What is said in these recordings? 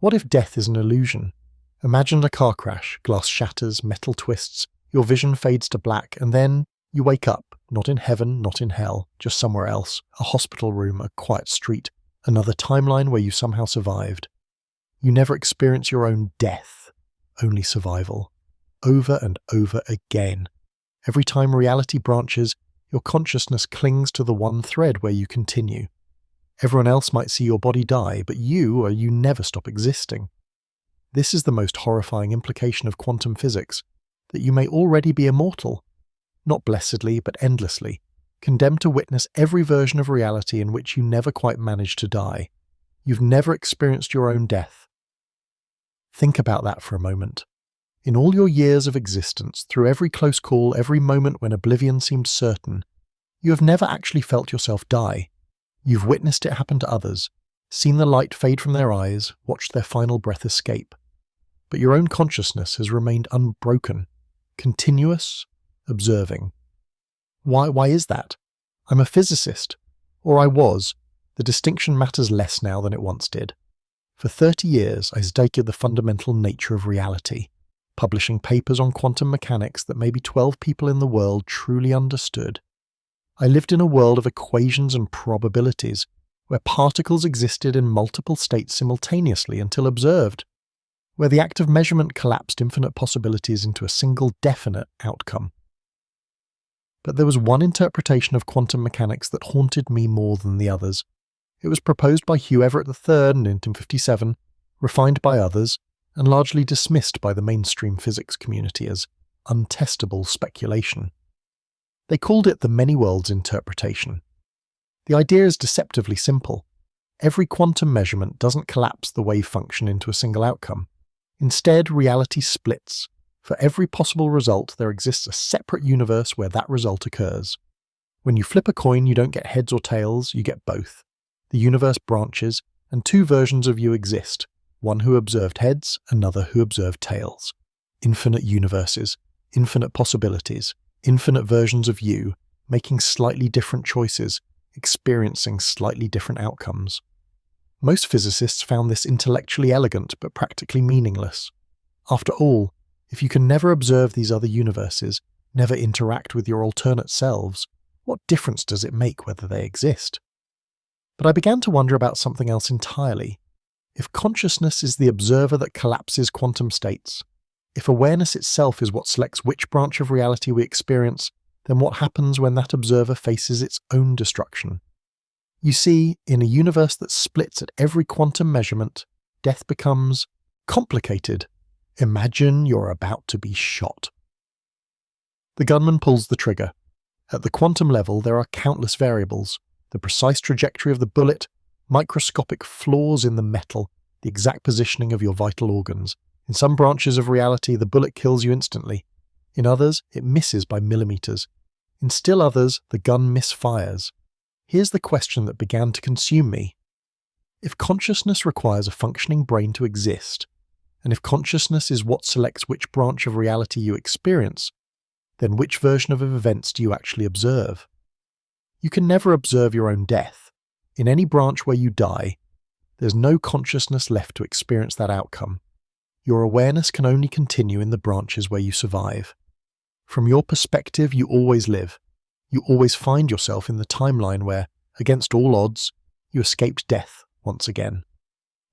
What if death is an illusion? Imagine a car crash, glass shatters, metal twists, your vision fades to black, and then you wake up, not in heaven, not in hell, just somewhere else, a hospital room, a quiet street, another timeline where you somehow survived. You never experience your own death, only survival. Over and over again. Every time reality branches, your consciousness clings to the one thread where you continue. Everyone else might see your body die, but you never stop existing. This is the most horrifying implication of quantum physics, that you may already be immortal, not blessedly but endlessly, condemned to witness every version of reality in which you never quite managed to die. You've never experienced your own death. Think about that for a moment. In all your years of existence, through every close call, every moment when oblivion seemed certain, you have never actually felt yourself die. You've witnessed it happen to others, seen the light fade from their eyes, watched their final breath escape. But your own consciousness has remained unbroken, continuous, observing. Why is that? I'm a physicist, or I was. The distinction matters less now than it once did. For 30 years, I studied the fundamental nature of reality, publishing papers on quantum mechanics that maybe 12 people in the world truly understood. I lived in a world of equations and probabilities, where particles existed in multiple states simultaneously until observed, where the act of measurement collapsed infinite possibilities into a single definite outcome. But there was one interpretation of quantum mechanics that haunted me more than the others. It was proposed by Hugh Everett III in 1957, refined by others, and largely dismissed by the mainstream physics community as untestable speculation. They called it the many worlds interpretation. The idea is deceptively simple. Every quantum measurement doesn't collapse the wave function into a single outcome. Instead, reality splits. For every possible result, there exists a separate universe where that result occurs. When you flip a coin, you don't get heads or tails, you get both. The universe branches, and two versions of you exist, one who observed heads, another who observed tails. Infinite universes, infinite possibilities, infinite versions of you, making slightly different choices, experiencing slightly different outcomes. Most physicists found this intellectually elegant but practically meaningless. After all, if you can never observe these other universes, never interact with your alternate selves, what difference does it make whether they exist? But I began to wonder about something else entirely. If consciousness is the observer that collapses quantum states, if awareness itself is what selects which branch of reality we experience, then what happens when that observer faces its own destruction? You see, in a universe that splits at every quantum measurement, death becomes complicated. Imagine you're about to be shot. The gunman pulls the trigger. At the quantum level, there are countless variables: the precise trajectory of the bullet, microscopic flaws in the metal, the exact positioning of your vital organs. In some branches of reality, the bullet kills you instantly. In others, it misses by millimeters. In still others, the gun misfires. Here's the question that began to consume me. If consciousness requires a functioning brain to exist, and if consciousness is what selects which branch of reality you experience, then which version of events do you actually observe? You can never observe your own death. In any branch where you die, there's no consciousness left to experience that outcome. Your awareness can only continue in the branches where you survive. From your perspective, you always live. You always find yourself in the timeline where, against all odds, you escaped death once again.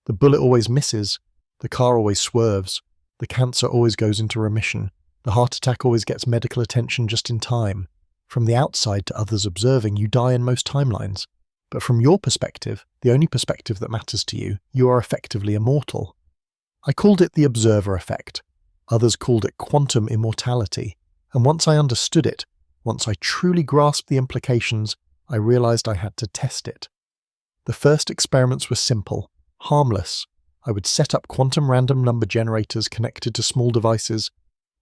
The bullet always misses, the car always swerves, the cancer always goes into remission, the heart attack always gets medical attention just in time. From the outside to others observing, you die in most timelines. But from your perspective, the only perspective that matters to you, you are effectively immortal. I called it the observer effect. Others called it quantum immortality. And once I understood it, once I truly grasped the implications, I realized I had to test it. The first experiments were simple, harmless. I would set up quantum random number generators connected to small devices.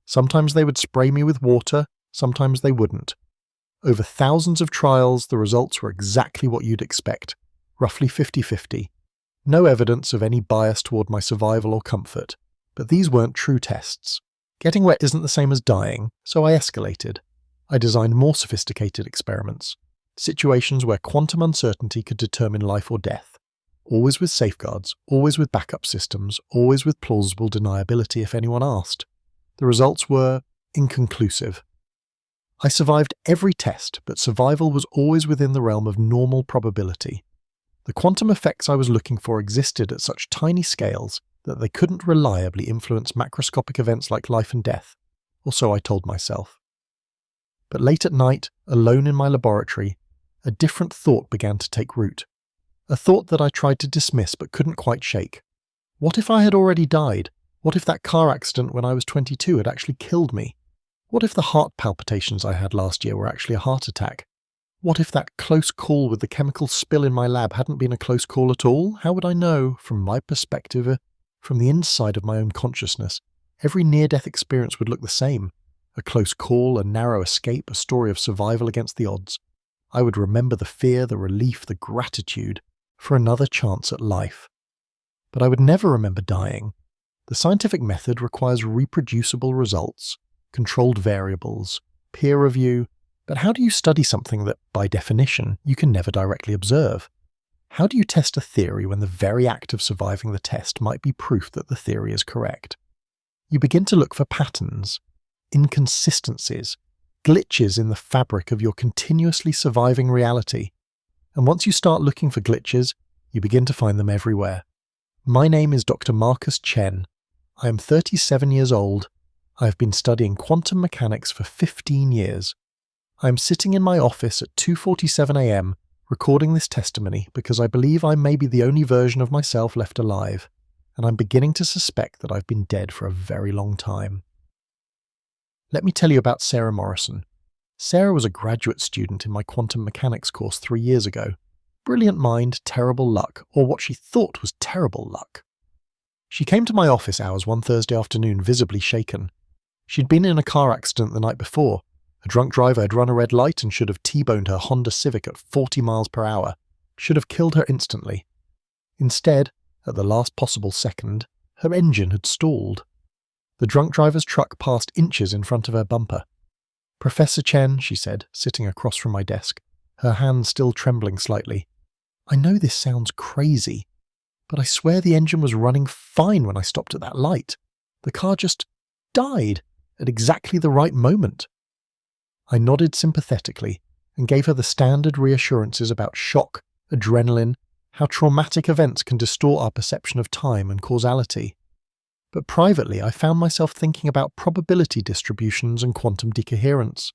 Sometimes they would spray me with water, sometimes they wouldn't. Over thousands of trials, the results were exactly what you'd expect, roughly 50-50. No evidence of any bias toward my survival or comfort. But these weren't true tests. Getting wet isn't the same as dying, so I escalated. I designed more sophisticated experiments, situations where quantum uncertainty could determine life or death. always with safeguards, always with backup systems, always with plausible deniability if anyone asked. The results were inconclusive. I survived every test, but survival was always within the realm of normal probability. The quantum effects I was looking for existed at such tiny scales that they couldn't reliably influence macroscopic events like life and death, or so I told myself. But late at night, alone in my laboratory, a different thought began to take root. A thought that I tried to dismiss but couldn't quite shake. What if I had already died? What if that car accident when I was 22 had actually killed me? What if the heart palpitations I had last year were actually a heart attack? What if that close call with the chemical spill in my lab hadn't been a close call at all? How would I know, from my perspective, from the inside of my own consciousness? Every near-death experience would look the same. A close call, a narrow escape, a story of survival against the odds. I would remember the fear, the relief, the gratitude for another chance at life. But I would never remember dying. The scientific method requires reproducible results, controlled variables, peer review, but how do you study something that, by definition, you can never directly observe? How do you test a theory when the very act of surviving the test might be proof that the theory is correct? You begin to look for patterns, inconsistencies, glitches in the fabric of your continuously surviving reality. And once you start looking for glitches, you begin to find them everywhere. My name is Dr. Marcus Chen. I am 37 years old. I have been studying quantum mechanics for 15 years. I am sitting in my office at 2:47 a.m. recording this testimony because I believe I may be the only version of myself left alive, and I'm beginning to suspect that I've been dead for a very long time. Let me tell you about Sarah Morrison. Sarah was a graduate student in my quantum mechanics course 3 years ago. Brilliant mind, terrible luck, or what she thought was terrible luck. She came to my office hours one Thursday afternoon visibly shaken. She'd been in a car accident the night before. A drunk driver had run a red light and should have T-boned her Honda Civic at 40 miles per hour. Should have killed her instantly. Instead, at the last possible second, her engine had stalled. The drunk driver's truck passed inches in front of her bumper. "Professor Chen," she said, sitting across from my desk, her hand still trembling slightly. "I know this sounds crazy, but I swear the engine was running fine when I stopped at that light. The car just died at exactly the right moment." I nodded sympathetically and gave her the standard reassurances about shock, adrenaline, how traumatic events can distort our perception of time and causality. But privately, I found myself thinking about probability distributions and quantum decoherence.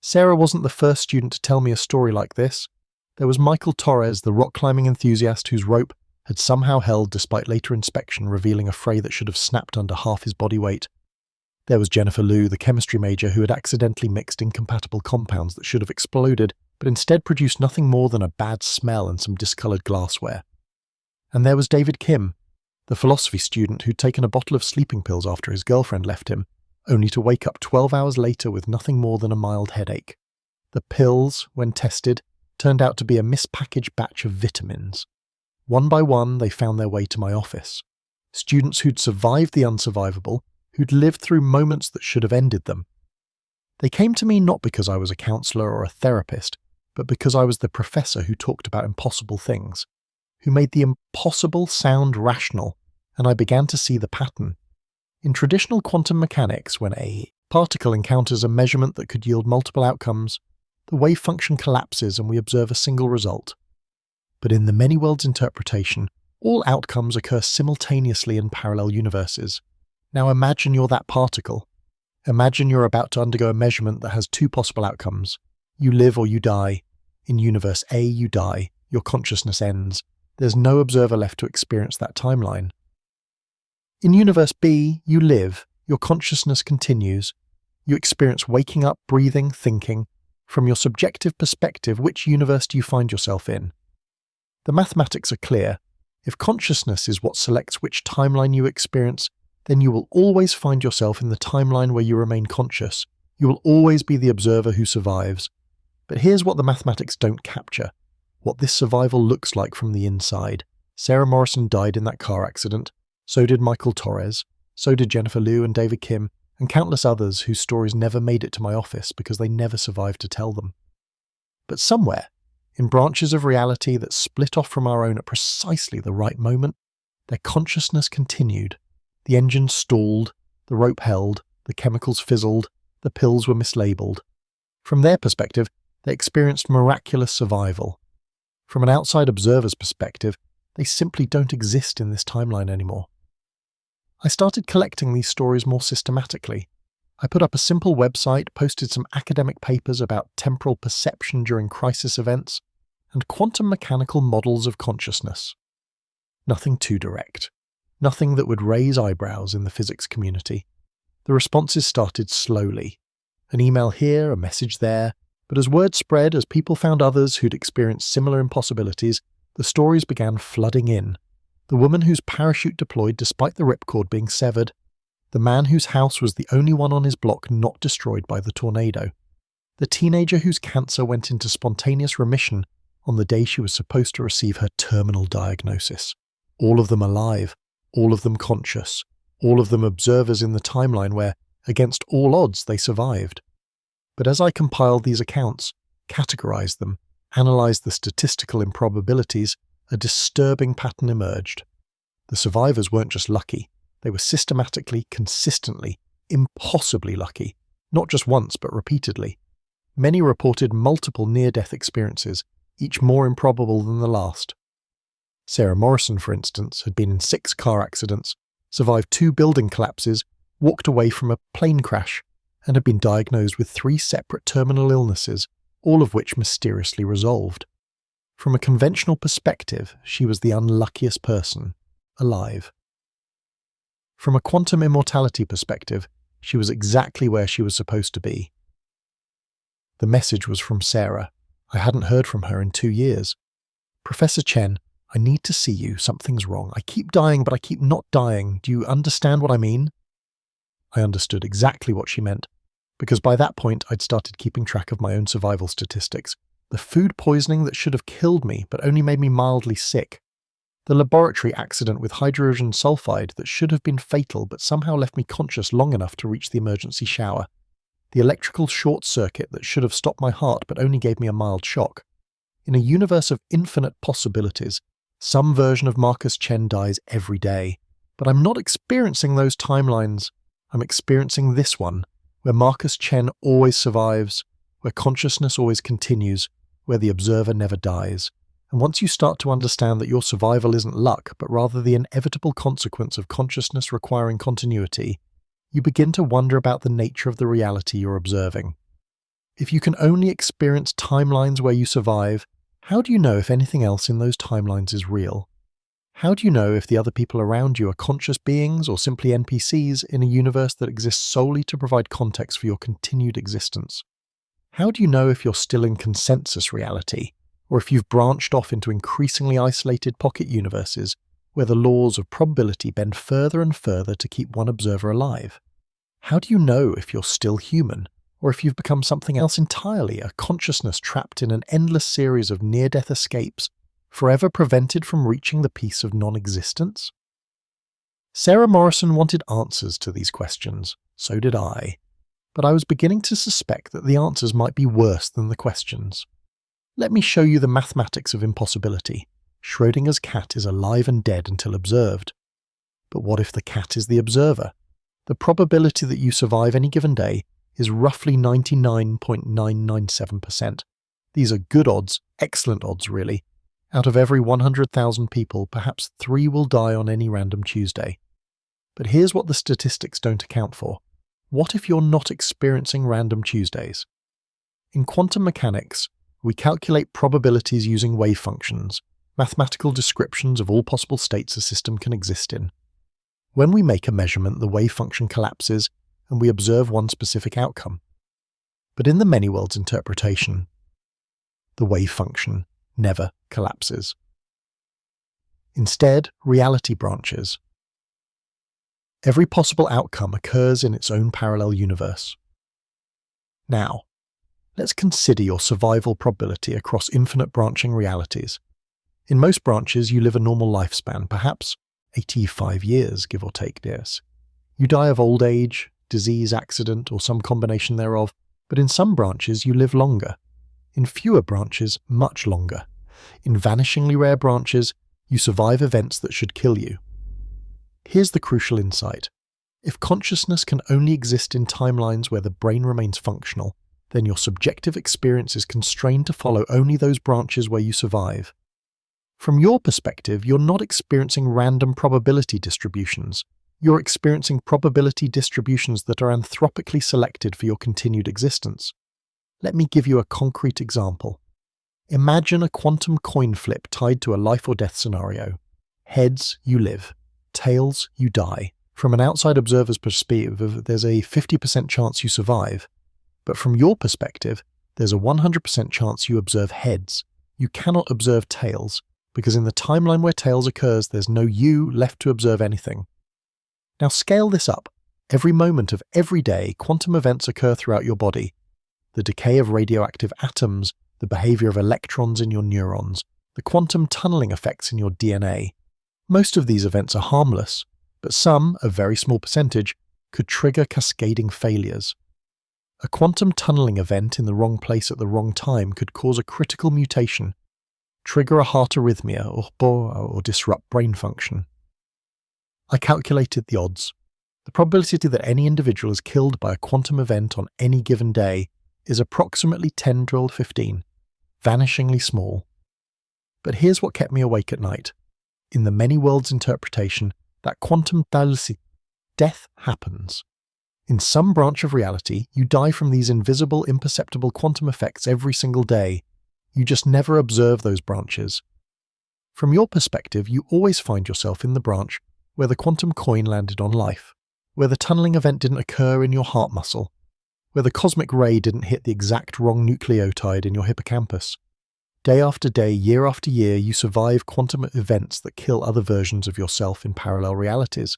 Sarah wasn't the first student to tell me a story like this. There was Michael Torres, the rock climbing enthusiast whose rope had somehow held despite later inspection revealing a fray that should have snapped under half his body weight. There was Jennifer Liu, the chemistry major who had accidentally mixed incompatible compounds that should have exploded, but instead produced nothing more than a bad smell and some discoloured glassware. And there was David Kim, the philosophy student who'd taken a bottle of sleeping pills after his girlfriend left him, only to wake up 12 hours later with nothing more than a mild headache. The pills, when tested, turned out to be a mispackaged batch of vitamins. One by one, they found their way to my office. Students who'd survived the unsurvivable, who'd lived through moments that should have ended them. They came to me not because I was a counsellor or a therapist, but because I was the professor who talked about impossible things, who made the impossible sound rational, and I began to see the pattern. In traditional quantum mechanics, when a particle encounters a measurement that could yield multiple outcomes, the wave function collapses and we observe a single result. But in the many worlds interpretation, all outcomes occur simultaneously in parallel universes. Now imagine you're that particle. Imagine you're about to undergo a measurement that has two possible outcomes. You live or you die. In universe A, you die. Your consciousness ends. There's no observer left to experience that timeline. In universe B, you live. Your consciousness continues. You experience waking up, breathing, thinking. From your subjective perspective, which universe do you find yourself in? The mathematics are clear. If consciousness is what selects which timeline you experience, then you will always find yourself in the timeline where you remain conscious. You will always be the observer who survives. But here's what the mathematics don't capture. What this survival looks like from the inside. Sarah Morrison died in that car accident. So did Michael Torres. So did Jennifer Liu and David Kim, and countless others whose stories never made it to my office because they never survived to tell them. But somewhere, In branches of reality that split off from our own at precisely the right moment, their consciousness continued. The engine stalled, the rope held, the chemicals fizzled, the pills were mislabeled. From their perspective, they experienced miraculous survival. From an outside observer's perspective, they simply don't exist in this timeline anymore. I started collecting these stories more systematically. I put up a simple website, posted some academic papers about temporal perception during crisis events, and quantum mechanical models of consciousness. Nothing too direct. Nothing that would raise eyebrows in the physics community. The responses started slowly. An email here, a message there, but as word spread, as people found others who'd experienced similar impossibilities, the stories began flooding in. The woman whose parachute deployed despite the ripcord being severed, the man whose house was the only one on his block not destroyed by the tornado, the teenager whose cancer went into spontaneous remission on the day she was supposed to receive her terminal diagnosis. All of them alive, all of them conscious, all of them observers in the timeline where, against all odds, they survived. But as I compiled these accounts, categorized them, analyzed the statistical improbabilities, a disturbing pattern emerged. The survivors weren't just lucky, they were systematically, consistently, impossibly lucky, not just once but repeatedly. Many reported multiple near-death experiences, each more improbable than the last. Sarah Morrison, for instance, had been in 6 car accidents, survived 2 building collapses, walked away from a plane crash, and had been diagnosed with 3 separate terminal illnesses, all of which mysteriously resolved. From a conventional perspective, she was the unluckiest person alive. From a quantum immortality perspective, she was exactly where she was supposed to be. The message was from Sarah. I hadn't heard from her in 2 years. Professor Chen, I need to see you. Something's wrong. I keep dying, but I keep not dying. Do you understand what I mean? I understood exactly what she meant, because by that point I'd started keeping track of my own survival statistics. The food poisoning that should have killed me but only made me mildly sick. The laboratory accident with hydrogen sulfide that should have been fatal but somehow left me conscious long enough to reach the emergency shower. The electrical short circuit that should have stopped my heart but only gave me a mild shock. In a universe of infinite possibilities, some version of Marcus Chen dies every day. But I'm not experiencing those timelines. I'm experiencing this one, where Marcus Chen always survives, where consciousness always continues, where the observer never dies. And once you start to understand that your survival isn't luck, but rather the inevitable consequence of consciousness requiring continuity, you begin to wonder about the nature of the reality you're observing. If you can only experience timelines where you survive, how do you know if anything else in those timelines is real? How do you know if the other people around you are conscious beings or simply NPCs in a universe that exists solely to provide context for your continued existence? How do you know if you're still in consensus reality, or if you've branched off into increasingly isolated pocket universes where the laws of probability bend further and further to keep one observer alive? How do you know if you're still human, or if you've become something else entirely, a consciousness trapped in an endless series of near-death escapes, forever prevented from reaching the peace of non-existence? Sarah Morrison wanted answers to these questions, so did I, but I was beginning to suspect that the answers might be worse than the questions. Let me show you the mathematics of impossibility. Schrödinger's cat is alive and dead until observed. But what if the cat is the observer? The probability that you survive any given day is roughly 99.997%. These are good odds, excellent odds really. Out of every 100,000 people, perhaps 3 will die on any random Tuesday. But here's what the statistics don't account for. What if you're not experiencing random Tuesdays? In quantum mechanics, we calculate probabilities using wave functions, mathematical descriptions of all possible states a system can exist in. When we make a measurement, the wave function collapses, and we observe one specific outcome. But in the many worlds interpretation, the wave function never collapses. Instead, reality branches. Every possible outcome occurs in its own parallel universe. Now, let's consider your survival probability across infinite branching realities. In most branches, you live a normal lifespan, perhaps 85 years, give or take, dears. You die of old age, disease, accident, or some combination thereof, but in some branches you live longer. In fewer branches, much longer. In vanishingly rare branches, you survive events that should kill you. Here's the crucial insight. If consciousness can only exist in timelines where the brain remains functional, then your subjective experience is constrained to follow only those branches where you survive. From your perspective, you're not experiencing random probability distributions. You're experiencing probability distributions that are anthropically selected for your continued existence. Let me give you a concrete example. Imagine a quantum coin flip tied to a life or death scenario. Heads, you live. Tails, you die. From an outside observer's perspective, there's a 50% chance you survive. But from your perspective, there's a 100% chance you observe heads. You cannot observe tails, because in the timeline where tails occurs, there's no you left to observe anything. Now scale this up. Every moment of every day, quantum events occur throughout your body. The decay of radioactive atoms, the behavior of electrons in your neurons, the quantum tunneling effects in your DNA. Most of these events are harmless, but some, a very small percentage, could trigger cascading failures. A quantum tunneling event in the wrong place at the wrong time could cause a critical mutation, trigger a heart arrhythmia, or disrupt brain function. I calculated the odds. The probability that any individual is killed by a quantum event on any given day is approximately 10^15, vanishingly small. But here's what kept me awake at night. In the many worlds interpretation, that quantum death happens. In some branch of reality, you die from these invisible, imperceptible quantum effects every single day. You just never observe those branches. From your perspective, you always find yourself in the branch where the quantum coin landed on life, where the tunneling event didn't occur in your heart muscle, where the cosmic ray didn't hit the exact wrong nucleotide in your hippocampus. Day after day, year after year, you survive quantum events that kill other versions of yourself in parallel realities.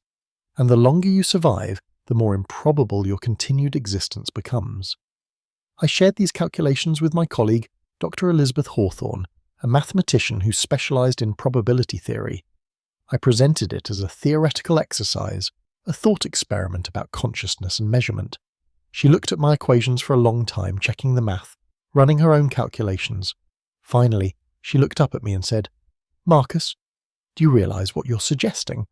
And the longer you survive, the more improbable your continued existence becomes. I shared these calculations with my colleague, Dr. Elizabeth Hawthorne, a mathematician who specialized in probability theory. I presented it as a theoretical exercise, a thought experiment about consciousness and measurement. She looked at my equations for a long time, checking the math, running her own calculations. Finally, she looked up at me and said, "Marcus, do you realize what you're suggesting?"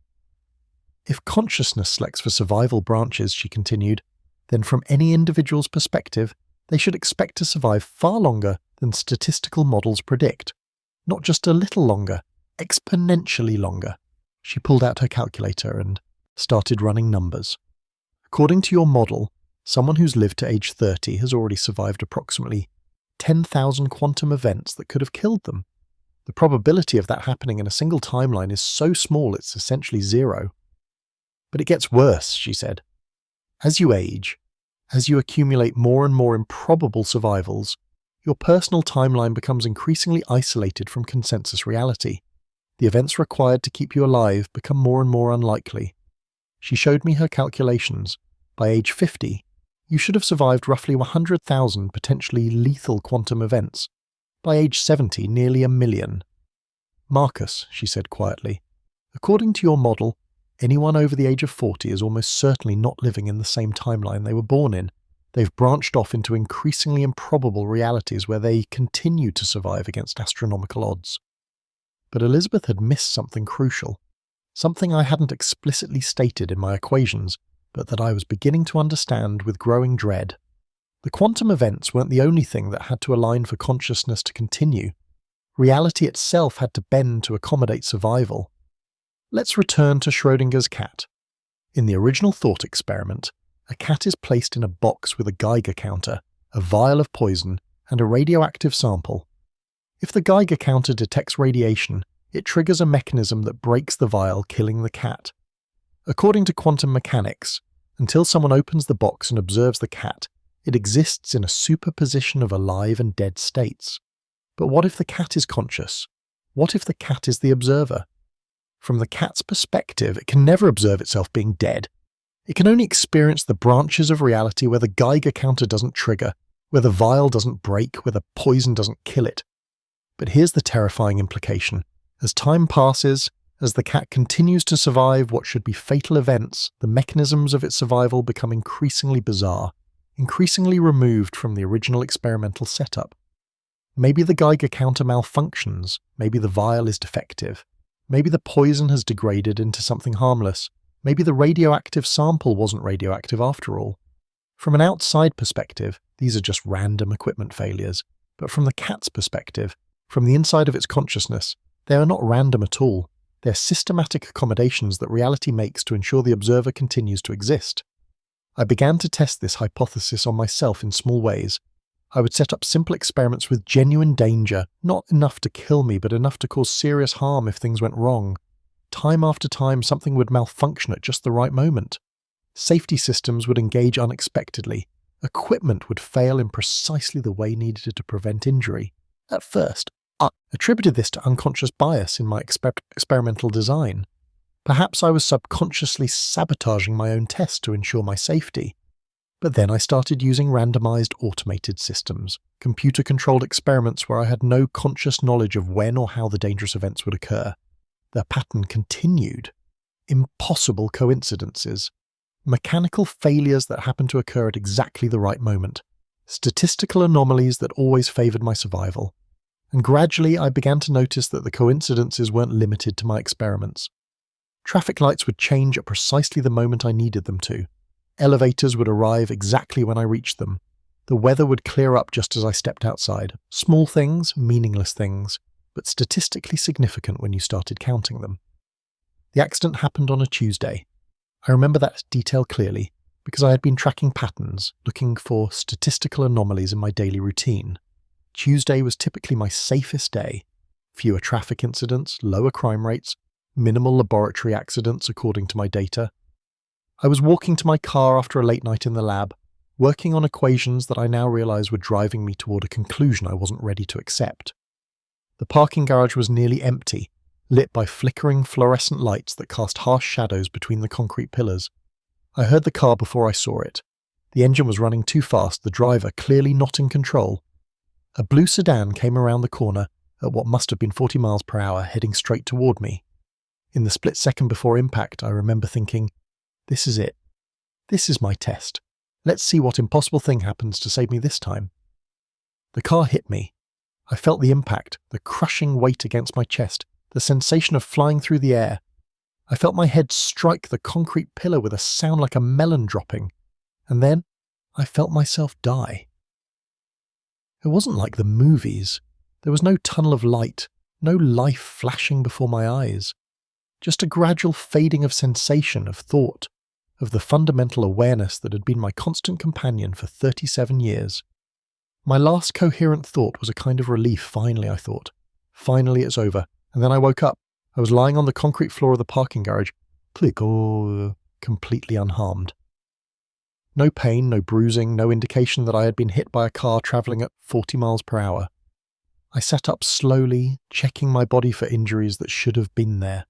If consciousness selects for survival branches, she continued, then from any individual's perspective, they should expect to survive far longer than statistical models predict. Not just a little longer, exponentially longer. She pulled out her calculator and started running numbers. According to your model, someone who's lived to age 30 has already survived approximately 10,000 quantum events that could have killed them. The probability of that happening in a single timeline is so small it's essentially zero. But it gets worse, she said. As you age, as you accumulate more and more improbable survivals, your personal timeline becomes increasingly isolated from consensus reality. The events required to keep you alive become more and more unlikely. She showed me her calculations. By age 50, you should have survived roughly 100,000 potentially lethal quantum events. By age 70, nearly 1,000,000. "Marcus," she said quietly, "according to your model, anyone over the age of 40 is almost certainly not living in the same timeline they were born in. They've branched off into increasingly improbable realities where they continue to survive against astronomical odds." But Elizabeth had missed something crucial, something I hadn't explicitly stated in my equations, but that I was beginning to understand with growing dread. The quantum events weren't the only thing that had to align for consciousness to continue. Reality itself had to bend to accommodate survival. Let's return to Schrödinger's cat. In the original thought experiment, a cat is placed in a box with a Geiger counter, a vial of poison, and a radioactive sample. If the Geiger counter detects radiation, it triggers a mechanism that breaks the vial, killing the cat. According to quantum mechanics, until someone opens the box and observes the cat, it exists in a superposition of alive and dead states. But what if the cat is conscious? What if the cat is the observer? From the cat's perspective, it can never observe itself being dead. It can only experience the branches of reality where the Geiger counter doesn't trigger, where the vial doesn't break, where the poison doesn't kill it. But here's the terrifying implication. As time passes, as the cat continues to survive what should be fatal events, the mechanisms of its survival become increasingly bizarre, increasingly removed from the original experimental setup. Maybe the Geiger counter malfunctions, maybe the vial is defective, maybe the poison has degraded into something harmless, maybe the radioactive sample wasn't radioactive after all. From an outside perspective, these are just random equipment failures, but from the cat's perspective, from the inside of its consciousness, they are not random at all. They're systematic accommodations that reality makes to ensure the observer continues to exist. I began to test this hypothesis on myself in small ways. I would set up simple experiments with genuine danger, not enough to kill me, but enough to cause serious harm if things went wrong. Time after time, something would malfunction at just the right moment. Safety systems would engage unexpectedly. Equipment would fail in precisely the way needed to prevent injury. At first, I attributed this to unconscious bias in my experimental design. Perhaps I was subconsciously sabotaging my own tests to ensure my safety. But then I started using randomized automated systems, computer-controlled experiments where I had no conscious knowledge of when or how the dangerous events would occur. The pattern continued. Impossible coincidences. Mechanical failures that happened to occur at exactly the right moment. Statistical anomalies that always favored my survival. And gradually I began to notice that the coincidences weren't limited to my experiments. Traffic lights would change at precisely the moment I needed them to. Elevators would arrive exactly when I reached them. The weather would clear up just as I stepped outside. Small things, meaningless things, but statistically significant when you started counting them. The accident happened on a Tuesday. I remember that detail clearly because I had been tracking patterns, looking for statistical anomalies in my daily routine. Tuesday was typically my safest day. Fewer traffic incidents, lower crime rates, minimal laboratory accidents according to my data. I was walking to my car after a late night in the lab, working on equations that I now realize were driving me toward a conclusion I wasn't ready to accept. The parking garage was nearly empty, lit by flickering fluorescent lights that cast harsh shadows between the concrete pillars. I heard the car before I saw it. The engine was running too fast, the driver clearly not in control. A blue sedan came around the corner at what must have been 40 miles per hour, heading straight toward me. In the split second before impact, I remember thinking, this is it. This is my test. Let's see what impossible thing happens to save me this time. The car hit me. I felt the impact, the crushing weight against my chest, the sensation of flying through the air. I felt my head strike the concrete pillar with a sound like a melon dropping, and then I felt myself die. It wasn't like the movies. There was no tunnel of light, no life flashing before my eyes. Just a gradual fading of sensation, of thought, of the fundamental awareness that had been my constant companion for 37 years. My last coherent thought was a kind of relief. Finally, I thought. Finally, it's over. And then I woke up. I was lying on the concrete floor of the parking garage, completely unharmed. No pain, no bruising, no indication that I had been hit by a car travelling at 40 miles per hour. I sat up slowly, checking my body for injuries that should have been there.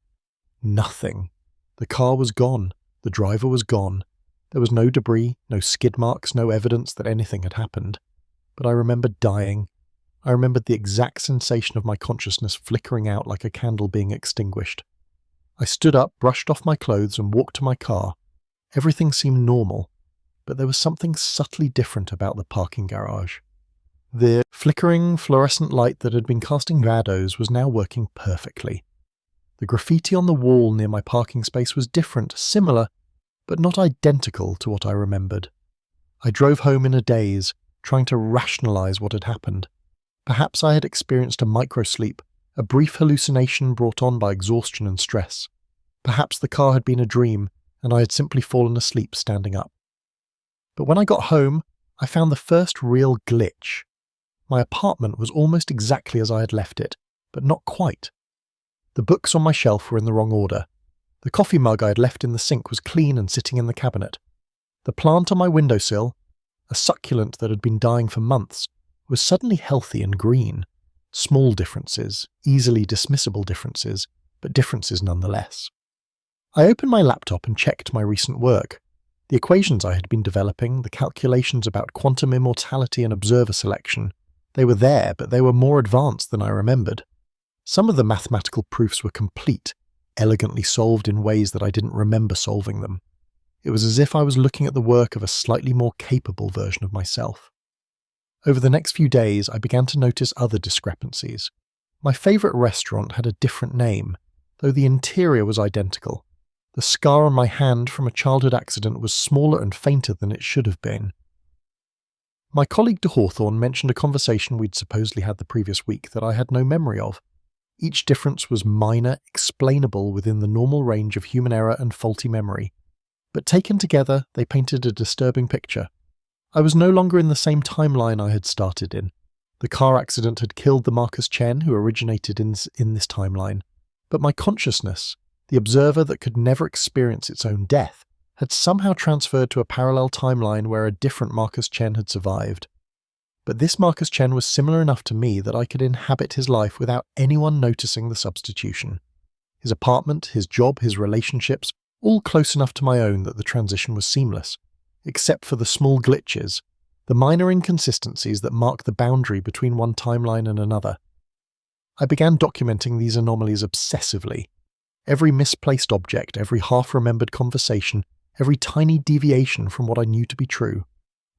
Nothing. The car was gone. The driver was gone. There was no debris, no skid marks, no evidence that anything had happened. But I remembered dying. I remembered the exact sensation of my consciousness flickering out like a candle being extinguished. I stood up, brushed off my clothes, and walked to my car. Everything seemed normal, but there was something subtly different about the parking garage. The flickering fluorescent light that had been casting shadows was now working perfectly. The graffiti on the wall near my parking space was different, similar, but not identical to what I remembered. I drove home in a daze, trying to rationalize what had happened. Perhaps I had experienced a microsleep, a brief hallucination brought on by exhaustion and stress. Perhaps the car had been a dream, and I had simply fallen asleep standing up. But when I got home, I found the first real glitch. My apartment was almost exactly as I had left it, but not quite. The books on my shelf were in the wrong order. The coffee mug I had left in the sink was clean and sitting in the cabinet. The plant on my windowsill, a succulent that had been dying for months, was suddenly healthy and green. Small differences, easily dismissible differences, but differences nonetheless. I opened my laptop and checked my recent work. The equations I had been developing, the calculations about quantum immortality and observer selection, they were there, but they were more advanced than I remembered. Some of the mathematical proofs were complete, elegantly solved in ways that I didn't remember solving them. It was as if I was looking at the work of a slightly more capable version of myself. Over the next few days, I began to notice other discrepancies. My favourite restaurant had a different name, though the interior was identical. The scar on my hand from a childhood accident was smaller and fainter than it should have been. My colleague de Hawthorne mentioned a conversation we'd supposedly had the previous week that I had no memory of. Each difference was minor, explainable within the normal range of human error and faulty memory. But taken together, they painted a disturbing picture. I was no longer in the same timeline I had started in. The car accident had killed the Marcus Chen who originated in this timeline. But my consciousness, the observer that could never experience its own death, had somehow transferred to a parallel timeline where a different Marcus Chen had survived. But this Marcus Chen was similar enough to me that I could inhabit his life without anyone noticing the substitution. His apartment, his job, his relationships, all close enough to my own that the transition was seamless, except for the small glitches, the minor inconsistencies that mark the boundary between one timeline and another. I began documenting these anomalies obsessively. Every misplaced object, every half-remembered conversation, every tiny deviation from what I knew to be true.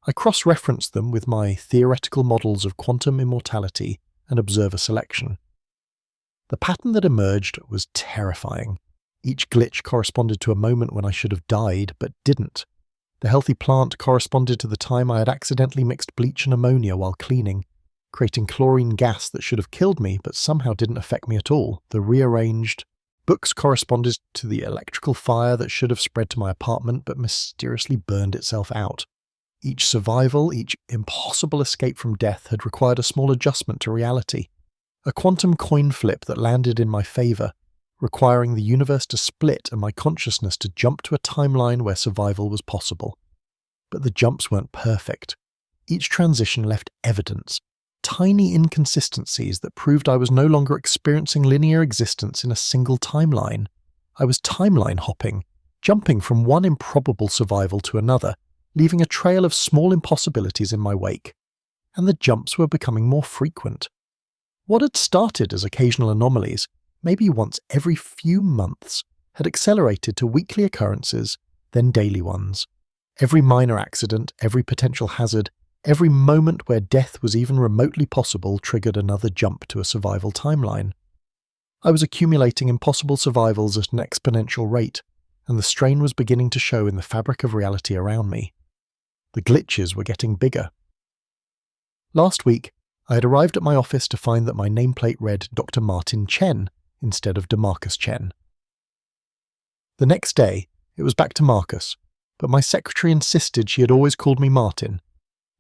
I cross-referenced them with my theoretical models of quantum immortality and observer selection. The pattern that emerged was terrifying. Each glitch corresponded to a moment when I should have died, but didn't. The healthy plant corresponded to the time I had accidentally mixed bleach and ammonia while cleaning, creating chlorine gas that should have killed me but somehow didn't affect me at all. The rearranged books corresponded to the electrical fire that should have spread to my apartment but mysteriously burned itself out. Each survival, each impossible escape from death had required a small adjustment to reality. A quantum coin flip that landed in my favour, requiring the universe to split and my consciousness to jump to a timeline where survival was possible. But the jumps weren't perfect. Each transition left evidence, tiny inconsistencies that proved I was no longer experiencing linear existence in a single timeline. I was timeline hopping, jumping from one improbable survival to another, leaving a trail of small impossibilities in my wake. And the jumps were becoming more frequent. What had started as occasional anomalies, maybe once every few months, had accelerated to weekly occurrences, then daily ones. Every minor accident, every potential hazard, every moment where death was even remotely possible triggered another jump to a survival timeline. I was accumulating impossible survivals at an exponential rate, and the strain was beginning to show in the fabric of reality around me. The glitches were getting bigger. Last week, I had arrived at my office to find that my nameplate read Dr. Martin Chen instead of DeMarcus Chen. The next day, it was back to Marcus, but my secretary insisted she had always called me Martin.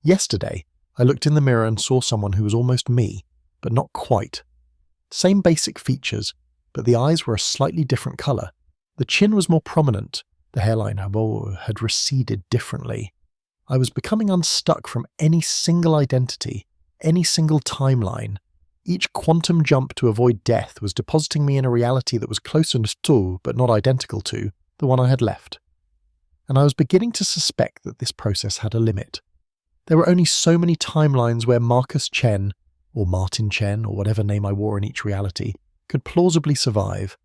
Yesterday, I looked in the mirror and saw someone who was almost me, but not quite. Same basic features, but the eyes were a slightly different colour. The chin was more prominent, the hairline had receded differently. I was becoming unstuck from any single identity, any single timeline. Each quantum jump to avoid death was depositing me in a reality that was closer to, but not identical to, the one I had left. And I was beginning to suspect that this process had a limit. There were only so many timelines where Marcus Chen, or Martin Chen, or whatever name I wore in each reality, could plausibly survive.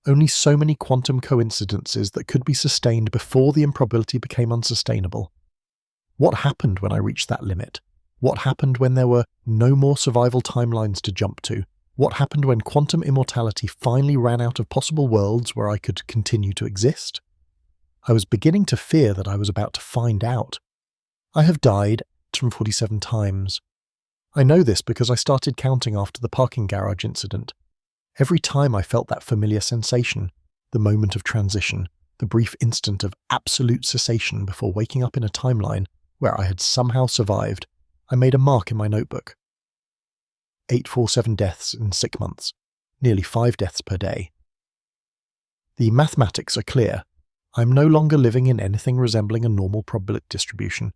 Only so many quantum coincidences that could be sustained before the improbability became unsustainable. What happened when I reached that limit? What happened when there were no more survival timelines to jump to? What happened when quantum immortality finally ran out of possible worlds where I could continue to exist? I was beginning to fear that I was about to find out. I have died 47 times. I know this because I started counting after the parking garage incident. Every time I felt that familiar sensation, the moment of transition, the brief instant of absolute cessation before waking up in a timeline where I had somehow survived, I made a mark in my notebook. 847 deaths in 6 months, nearly 5 deaths per day. The mathematics are clear. I am no longer living in anything resembling a normal probability distribution.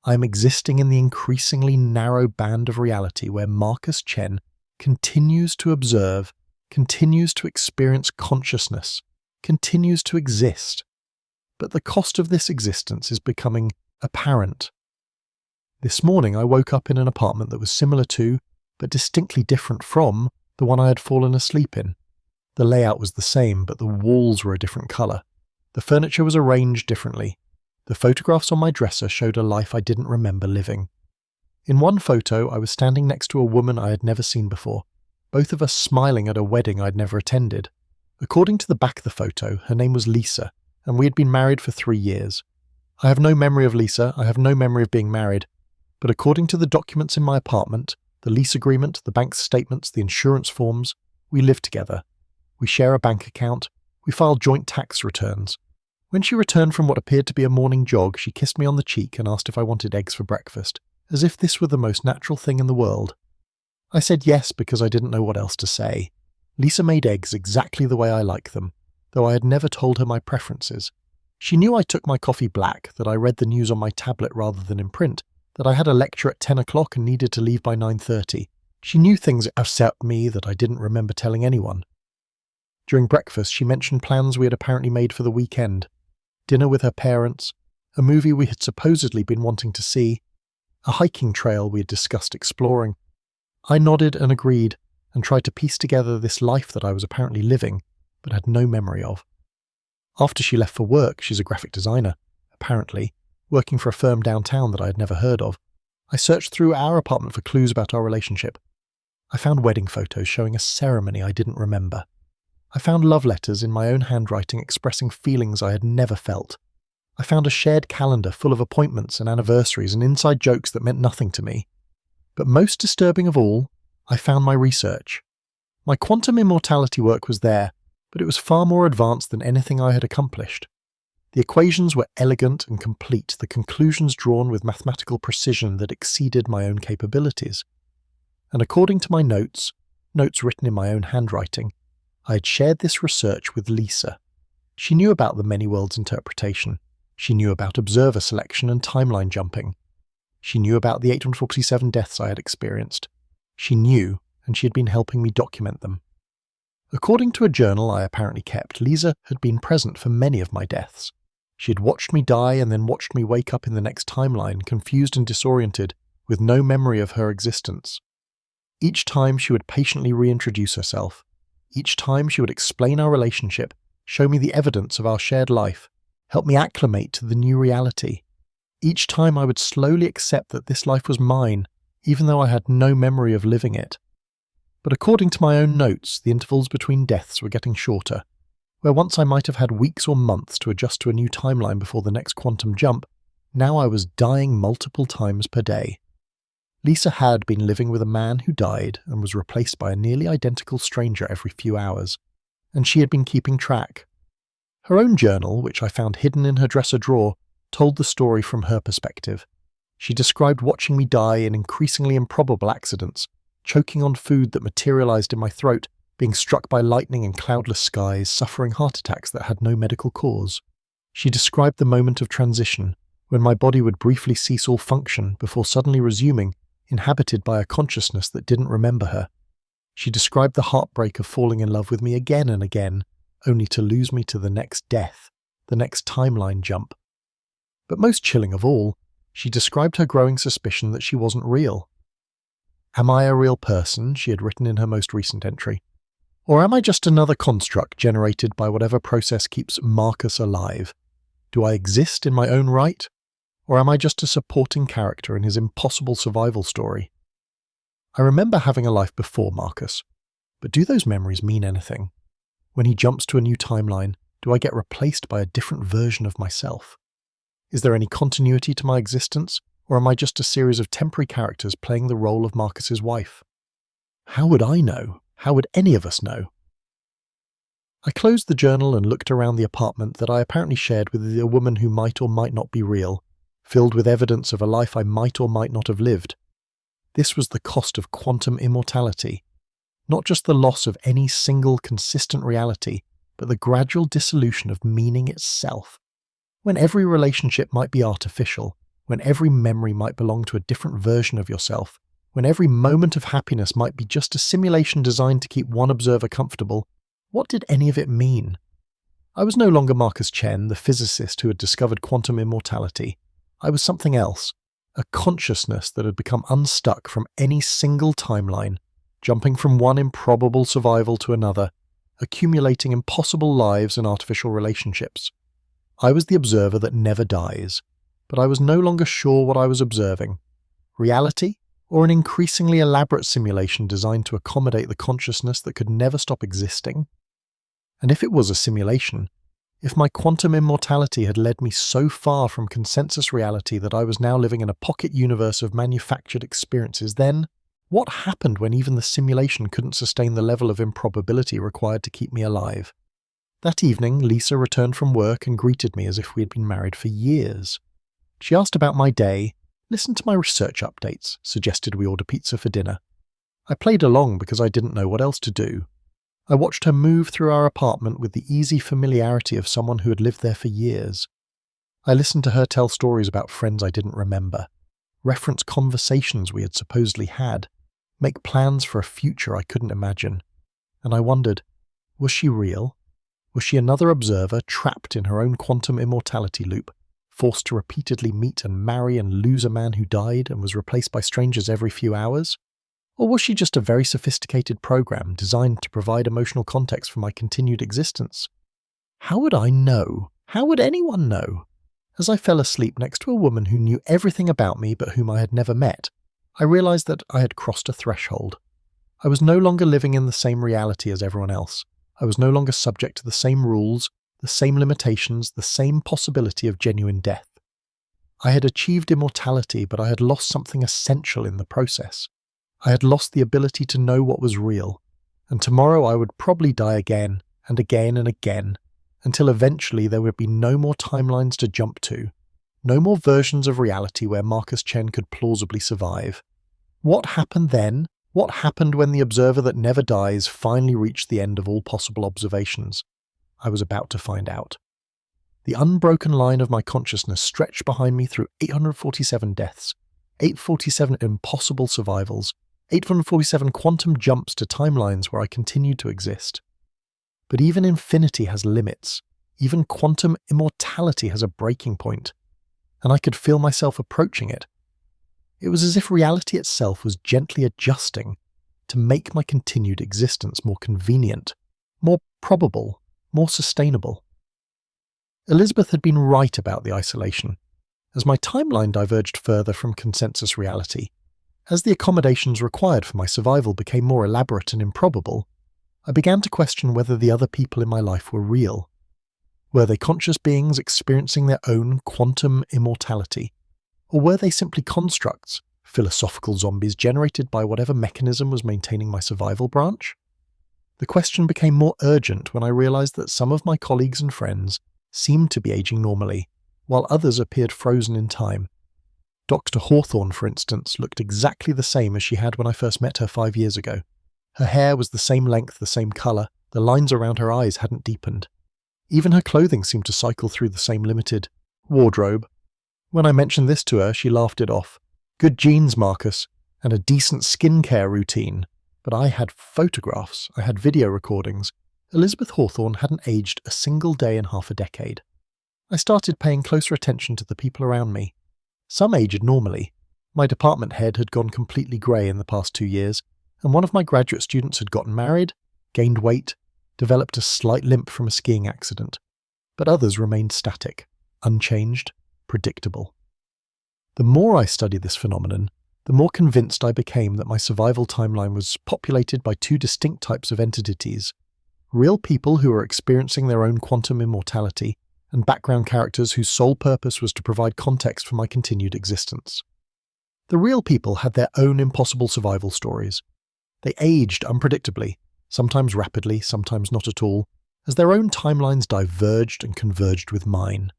I am existing in the increasingly narrow band of reality where Marcus Chen continues to observe, continues to experience consciousness, continues to exist. But the cost of this existence is becoming apparent. This morning I woke up in an apartment that was similar to, but distinctly different from, the one I had fallen asleep in. The layout was the same, but the walls were a different colour. The furniture was arranged differently. The photographs on my dresser showed a life I didn't remember living. In one photo, I was standing next to a woman I had never seen before, both of us smiling at a wedding I'd never attended. According to the back of the photo, her name was Lisa, and we had been married for 3 years. I have no memory of Lisa, I have no memory of being married, but according to the documents in my apartment, the lease agreement, the bank statements, the insurance forms, we live together. We share a bank account, we file joint tax returns. When she returned from what appeared to be a morning jog, she kissed me on the cheek and asked if I wanted eggs for breakfast, as if this were the most natural thing in the world. I said yes because I didn't know what else to say. Lisa made eggs exactly the way I like them, though I had never told her my preferences. She knew I took my coffee black, that I read the news on my tablet rather than in print, that I had a lecture at 10 o'clock and needed to leave by 9:30. She knew things that upset me that I didn't remember telling anyone. During breakfast, she mentioned plans we had apparently made for the weekend. Dinner with her parents, a movie we had supposedly been wanting to see, a hiking trail we had discussed exploring. I nodded and agreed, and tried to piece together this life that I was apparently living, but had no memory of. After she left for work, she's a graphic designer, apparently, working for a firm downtown that I had never heard of. I searched through our apartment for clues about our relationship. I found wedding photos showing a ceremony I didn't remember. I found love letters in my own handwriting expressing feelings I had never felt. I found a shared calendar full of appointments and anniversaries and inside jokes that meant nothing to me. But most disturbing of all, I found my research. My quantum immortality work was there, but it was far more advanced than anything I had accomplished. The equations were elegant and complete, the conclusions drawn with mathematical precision that exceeded my own capabilities. And according to my notes written in my own handwriting, I had shared this research with Lisa. She knew about the many worlds interpretation. She knew about observer selection and timeline jumping. She knew about the 847 deaths I had experienced. She knew, and she had been helping me document them. According to a journal I apparently kept, Lisa had been present for many of my deaths. She had watched me die and then watched me wake up in the next timeline, confused and disoriented, with no memory of her existence. Each time she would patiently reintroduce herself. Each time she would explain our relationship, show me the evidence of our shared life, help me acclimate to the new reality. Each time I would slowly accept that this life was mine, even though I had no memory of living it. But according to my own notes, the intervals between deaths were getting shorter. Where once I might have had weeks or months to adjust to a new timeline before the next quantum jump, now I was dying multiple times per day. Lisa had been living with a man who died and was replaced by a nearly identical stranger every few hours, and she had been keeping track. Her own journal, which I found hidden in her dresser drawer, told the story from her perspective. She described watching me die in increasingly improbable accidents, choking on food that materialized in my throat, being struck by lightning in cloudless skies, suffering heart attacks that had no medical cause. She described the moment of transition, when my body would briefly cease all function before suddenly resuming, inhabited by a consciousness that didn't remember her. She described the heartbreak of falling in love with me again and again, only to lose me to the next death, the next timeline jump. But most chilling of all, she described her growing suspicion that she wasn't real. Am I a real person, she had written in her most recent entry? Or am I just another construct generated by whatever process keeps Marcus alive? Do I exist in my own right? Or am I just a supporting character in his impossible survival story? I remember having a life before Marcus, but do those memories mean anything? When he jumps to a new timeline, do I get replaced by a different version of myself? Is there any continuity to my existence, or am I just a series of temporary characters playing the role of Marcus's wife? How would I know? How would any of us know? I closed the journal and looked around the apartment that I apparently shared with a woman who might or might not be real, filled with evidence of a life I might or might not have lived. This was the cost of quantum immortality. Not just the loss of any single consistent reality, but the gradual dissolution of meaning itself. When every relationship might be artificial, when every memory might belong to a different version of yourself, when every moment of happiness might be just a simulation designed to keep one observer comfortable, what did any of it mean? I was no longer Marcus Chen, the physicist who had discovered quantum immortality. I was something else, a consciousness that had become unstuck from any single timeline, jumping from one improbable survival to another, accumulating impossible lives and artificial relationships. I was the observer that never dies, but I was no longer sure what I was observing. Reality, or an increasingly elaborate simulation designed to accommodate the consciousness that could never stop existing? And if it was a simulation, if my quantum immortality had led me so far from consensus reality that I was now living in a pocket universe of manufactured experiences, then what happened when even the simulation couldn't sustain the level of improbability required to keep me alive? That evening, Lisa returned from work and greeted me as if we had been married for years. She asked about my day, listened to my research updates, suggested we order pizza for dinner. I played along because I didn't know what else to do. I watched her move through our apartment with the easy familiarity of someone who had lived there for years. I listened to her tell stories about friends I didn't remember, reference conversations we had supposedly had, make plans for a future I couldn't imagine. And I wondered, was she real? Was she another observer trapped in her own quantum immortality loop, forced to repeatedly meet and marry and lose a man who died and was replaced by strangers every few hours? Or was she just a very sophisticated program designed to provide emotional context for my continued existence? How would I know? How would anyone know? As I fell asleep next to a woman who knew everything about me but whom I had never met, I realized that I had crossed a threshold. I was no longer living in the same reality as everyone else. I was no longer subject to the same rules, the same limitations, the same possibility of genuine death. I had achieved immortality, but I had lost something essential in the process. I had lost the ability to know what was real, and tomorrow I would probably die again and again and again, until eventually there would be no more timelines to jump to, no more versions of reality where Marcus Chen could plausibly survive. What happened then? What happened when the observer that never dies finally reached the end of all possible observations? I was about to find out. The unbroken line of my consciousness stretched behind me through 847 deaths, 847 impossible survivals, 847 quantum jumps to timelines where I continued to exist. But even infinity has limits. Even quantum immortality has a breaking point, and I could feel myself approaching it. It was as if reality itself was gently adjusting to make my continued existence more convenient, more probable, more sustainable. Elizabeth had been right about the isolation. As my timeline diverged further from consensus reality, as the accommodations required for my survival became more elaborate and improbable, I began to question whether the other people in my life were real. Were they conscious beings experiencing their own quantum immortality? Or were they simply constructs, philosophical zombies generated by whatever mechanism was maintaining my survival branch? The question became more urgent when I realized that some of my colleagues and friends seemed to be aging normally, while others appeared frozen in time. Dr. Hawthorne, for instance, looked exactly the same as she had when I first met her 5 years ago. Her hair was the same length, the same colour, the lines around her eyes hadn't deepened. Even her clothing seemed to cycle through the same limited wardrobe. When I mentioned this to her, she laughed it off. Good genes, Marcus, and a decent skincare routine. But I had photographs, I had video recordings. Elizabeth Hawthorne hadn't aged a single day in half a decade. I started paying closer attention to the people around me. Some aged normally. My department head had gone completely grey in the past 2 years, and one of my graduate students had gotten married, gained weight, developed a slight limp from a skiing accident. But others remained static, unchanged, predictable. The more I studied this phenomenon, the more convinced I became that my survival timeline was populated by two distinct types of entities: real people who were experiencing their own quantum immortality, and background characters whose sole purpose was to provide context for my continued existence. The real people had their own impossible survival stories. They aged unpredictably, sometimes rapidly, sometimes not at all, as their own timelines diverged and converged with mine.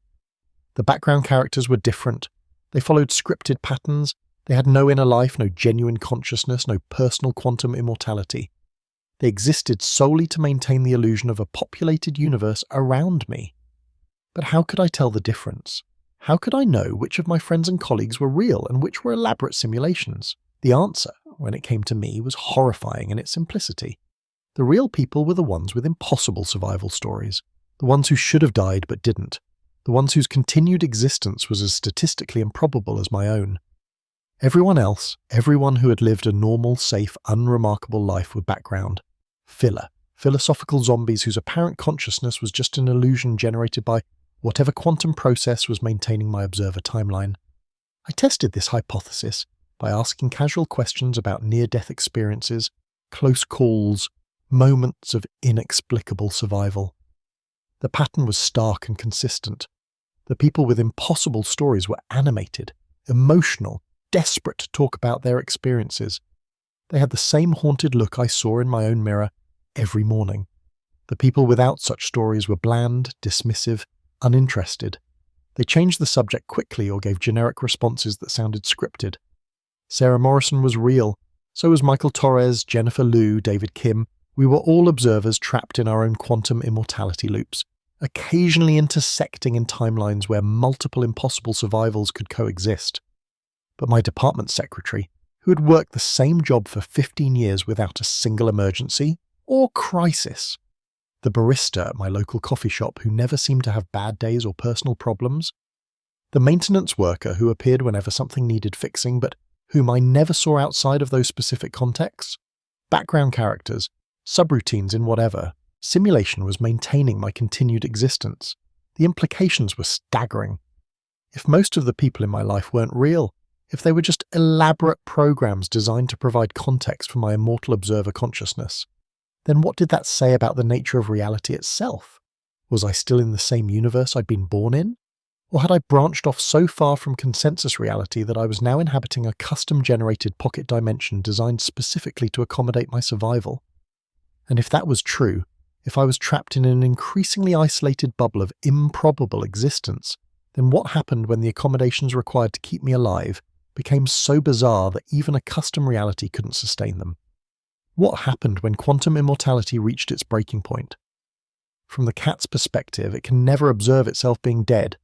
The background characters were different. They followed scripted patterns. They had no inner life, no genuine consciousness, no personal quantum immortality. They existed solely to maintain the illusion of a populated universe around me. But how could I tell the difference? How could I know which of my friends and colleagues were real and which were elaborate simulations? The answer, when it came to me, was horrifying in its simplicity. The real people were the ones with impossible survival stories, the ones who should have died but didn't, the ones whose continued existence was as statistically improbable as my own. Everyone else, everyone who had lived a normal, safe, unremarkable life with background, filler, philosophical zombies whose apparent consciousness was just an illusion generated by whatever quantum process was maintaining my observer timeline. I tested this hypothesis, by asking casual questions about near-death experiences, close calls, moments of inexplicable survival. The pattern was stark and consistent. The people with impossible stories were animated, emotional, desperate to talk about their experiences. They had the same haunted look I saw in my own mirror every morning. The people without such stories were bland, dismissive, uninterested. They changed the subject quickly or gave generic responses that sounded scripted. Sarah Morrison was real. So was Michael Torres, Jennifer Liu, David Kim. We were all observers trapped in our own quantum immortality loops, occasionally intersecting in timelines where multiple impossible survivals could coexist. But my department secretary, who had worked the same job for 15 years without a single emergency or crisis, the barista at my local coffee shop who never seemed to have bad days or personal problems, the maintenance worker who appeared whenever something needed fixing but whom I never saw outside of those specific contexts, background characters, subroutines in whatever, simulation was maintaining my continued existence. The implications were staggering. If most of the people in my life weren't real, if they were just elaborate programs designed to provide context for my immortal observer consciousness, then what did that say about the nature of reality itself? Was I still in the same universe I'd been born in? Or had I branched off so far from consensus reality that I was now inhabiting a custom-generated pocket dimension designed specifically to accommodate my survival? And if that was true, if I was trapped in an increasingly isolated bubble of improbable existence, then what happened when the accommodations required to keep me alive became so bizarre that even a custom reality couldn't sustain them? What happened when quantum immortality reached its breaking point? From the cat's perspective, it can never observe itself being dead.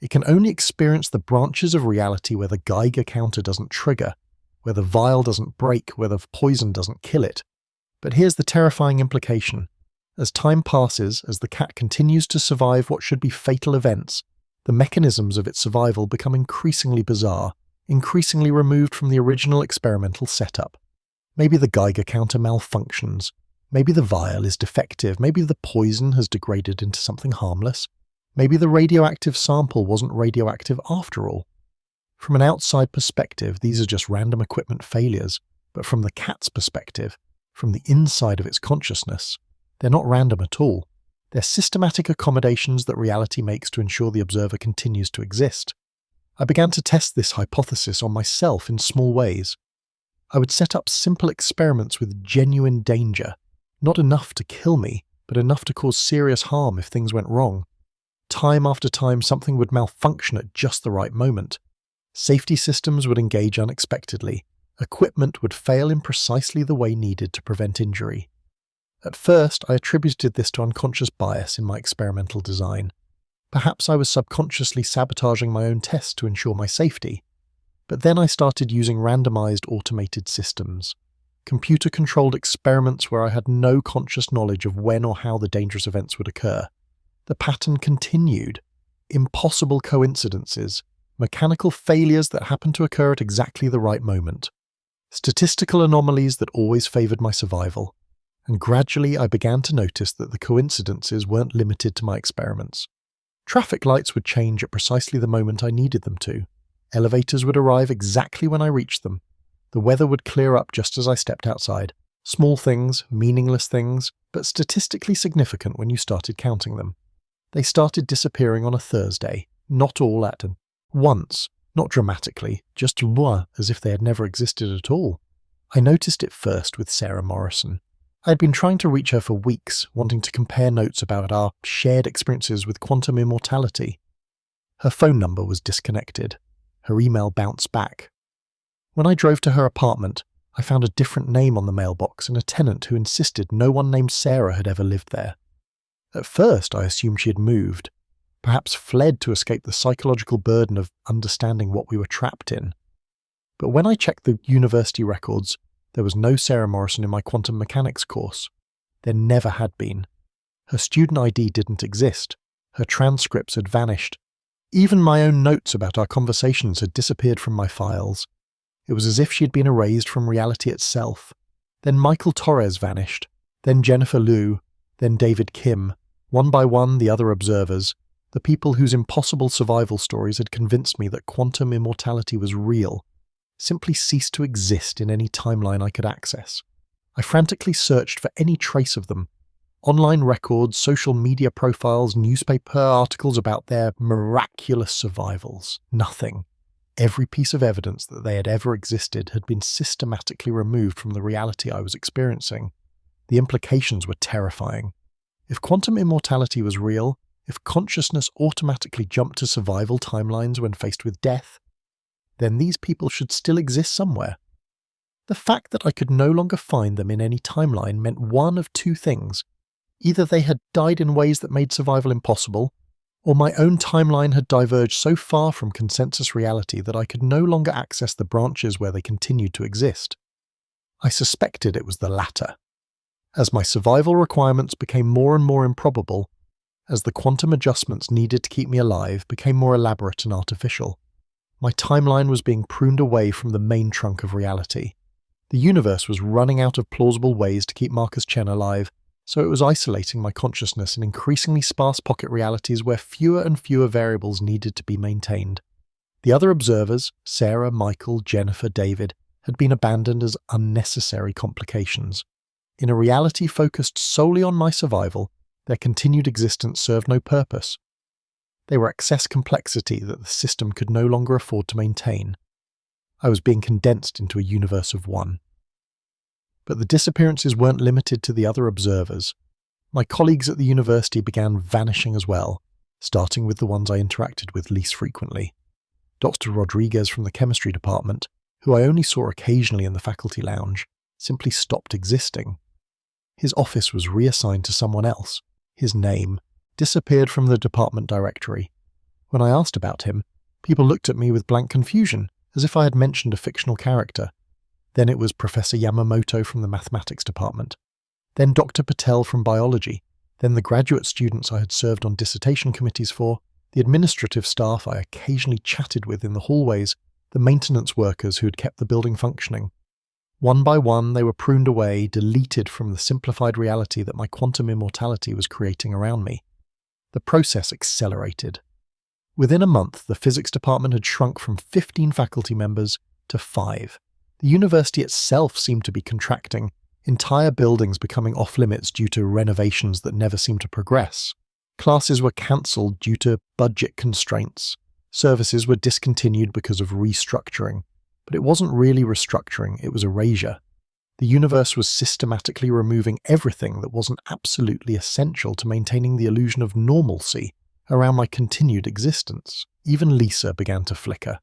It can only experience the branches of reality where the Geiger counter doesn't trigger, where the vial doesn't break, where the poison doesn't kill it. But here's the terrifying implication. As time passes, as the cat continues to survive what should be fatal events, the mechanisms of its survival become increasingly bizarre, increasingly removed from the original experimental setup. Maybe the Geiger counter malfunctions. Maybe the vial is defective. Maybe the poison has degraded into something harmless. Maybe the radioactive sample wasn't radioactive after all. From an outside perspective, these are just random equipment failures, but from the cat's perspective, from the inside of its consciousness, they're not random at all. They're systematic accommodations that reality makes to ensure the observer continues to exist. I began to test this hypothesis on myself in small ways. I would set up simple experiments with genuine danger, not enough to kill me, but enough to cause serious harm if things went wrong. Time after time, something would malfunction at just the right moment. Safety systems would engage unexpectedly. Equipment would fail in precisely the way needed to prevent injury. At first, I attributed this to unconscious bias in my experimental design. Perhaps I was subconsciously sabotaging my own tests to ensure my safety. But then I started using randomized automated systems, computer-controlled experiments where I had no conscious knowledge of when or how the dangerous events would occur. The pattern continued. Impossible coincidences, mechanical failures that happened to occur at exactly the right moment, statistical anomalies that always favored my survival. And gradually I began to notice that the coincidences weren't limited to my experiments. Traffic lights would change at precisely the moment I needed them to. Elevators would arrive exactly when I reached them. The weather would clear up just as I stepped outside. Small things, meaningless things, but statistically significant when you started counting them. They started disappearing on a Thursday, not all at once, not dramatically, just as if they had never existed at all. I noticed it first with Sarah Morrison. I had been trying to reach her for weeks, wanting to compare notes about our shared experiences with quantum immortality. Her phone number was disconnected. Her email bounced back. When I drove to her apartment, I found a different name on the mailbox and a tenant who insisted no one named Sarah had ever lived there. At first, I assumed she had moved, perhaps fled to escape the psychological burden of understanding what we were trapped in. But when I checked the university records, there was no Sarah Morrison in my quantum mechanics course. There never had been. Her student ID didn't exist. Her transcripts had vanished. Even my own notes about our conversations had disappeared from my files. It was as if she had been erased from reality itself. Then Michael Torres vanished. Then Jennifer Liu. Then David Kim. One by one, the other observers, the people whose impossible survival stories had convinced me that quantum immortality was real. simply ceased to exist in any timeline I could access. I frantically searched for any trace of them. Online records, social media profiles, newspaper articles about their miraculous survivals. Nothing. Every piece of evidence that they had ever existed had been systematically removed from the reality I was experiencing. The implications were terrifying. If quantum immortality was real, if consciousness automatically jumped to survival timelines when faced with death, then these people should still exist somewhere. The fact that I could no longer find them in any timeline meant one of two things. Either they had died in ways that made survival impossible, or my own timeline had diverged so far from consensus reality that I could no longer access the branches where they continued to exist. I suspected it was the latter. As my survival requirements became more and more improbable, as the quantum adjustments needed to keep me alive became more elaborate and artificial, my timeline was being pruned away from the main trunk of reality. The universe was running out of plausible ways to keep Marcus Chen alive, so it was isolating my consciousness in increasingly sparse pocket realities where fewer and fewer variables needed to be maintained. The other observers, Sarah, Michael, Jennifer, David, had been abandoned as unnecessary complications. In a reality focused solely on my survival, their continued existence served no purpose. They were excess complexity that the system could no longer afford to maintain. I was being condensed into a universe of one. But the disappearances weren't limited to the other observers. My colleagues at the university began vanishing as well, starting with the ones I interacted with least frequently. Dr. Rodriguez from the chemistry department, who I only saw occasionally in the faculty lounge, simply stopped existing. His office was reassigned to someone else. His name disappeared from the department directory. When I asked about him, people looked at me with blank confusion, as if I had mentioned a fictional character. Then it was Professor Yamamoto from the mathematics department. Then Dr. Patel from biology. Then the graduate students I had served on dissertation committees for, the administrative staff I occasionally chatted with in the hallways, the maintenance workers who had kept the building functioning. One by one, they were pruned away, deleted from the simplified reality that my quantum immortality was creating around me. The process accelerated. Within a month, the physics department had shrunk from 15 faculty members to 5. The university itself seemed to be contracting, entire buildings becoming off-limits due to renovations that never seemed to progress. Classes were cancelled due to budget constraints. Services were discontinued because of restructuring. But it wasn't really restructuring, it was erasure. The universe was systematically removing everything that wasn't absolutely essential to maintaining the illusion of normalcy around my continued existence. Even Lisa began to flicker.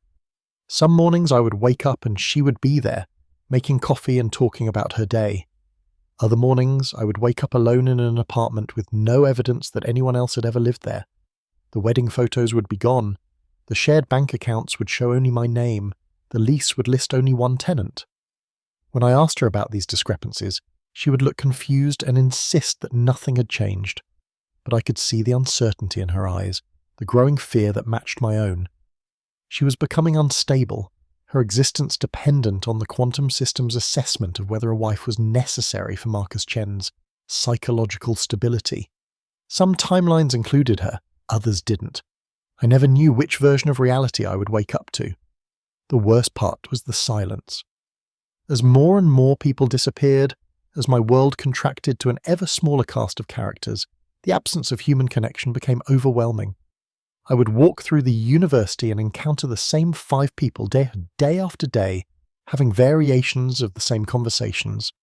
Some mornings I would wake up and she would be there, making coffee and talking about her day. Other mornings I would wake up alone in an apartment with no evidence that anyone else had ever lived there. The wedding photos would be gone. The shared bank accounts would show only my name. The lease would list only one tenant. When I asked her about these discrepancies, she would look confused and insist that nothing had changed. But I could see the uncertainty in her eyes, the growing fear that matched my own. She was becoming unstable, her existence dependent on the quantum system's assessment of whether a wife was necessary for Marcus Chen's psychological stability. Some timelines included her, others didn't. I never knew which version of reality I would wake up to. The worst part was the silence. As more and more people disappeared, as my world contracted to an ever smaller cast of characters, the absence of human connection became overwhelming. I would walk through the university and encounter the same 5 people day after day, having variations of the same conversations.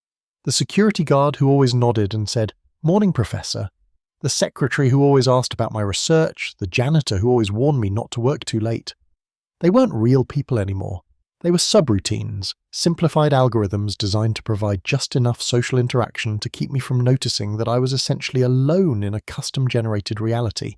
The security guard who always nodded and said, "Morning, Professor." The secretary who always asked about my research, the janitor who always warned me not to work too late. They weren't real people anymore. They were subroutines, simplified algorithms designed to provide just enough social interaction to keep me from noticing that I was essentially alone in a custom-generated reality.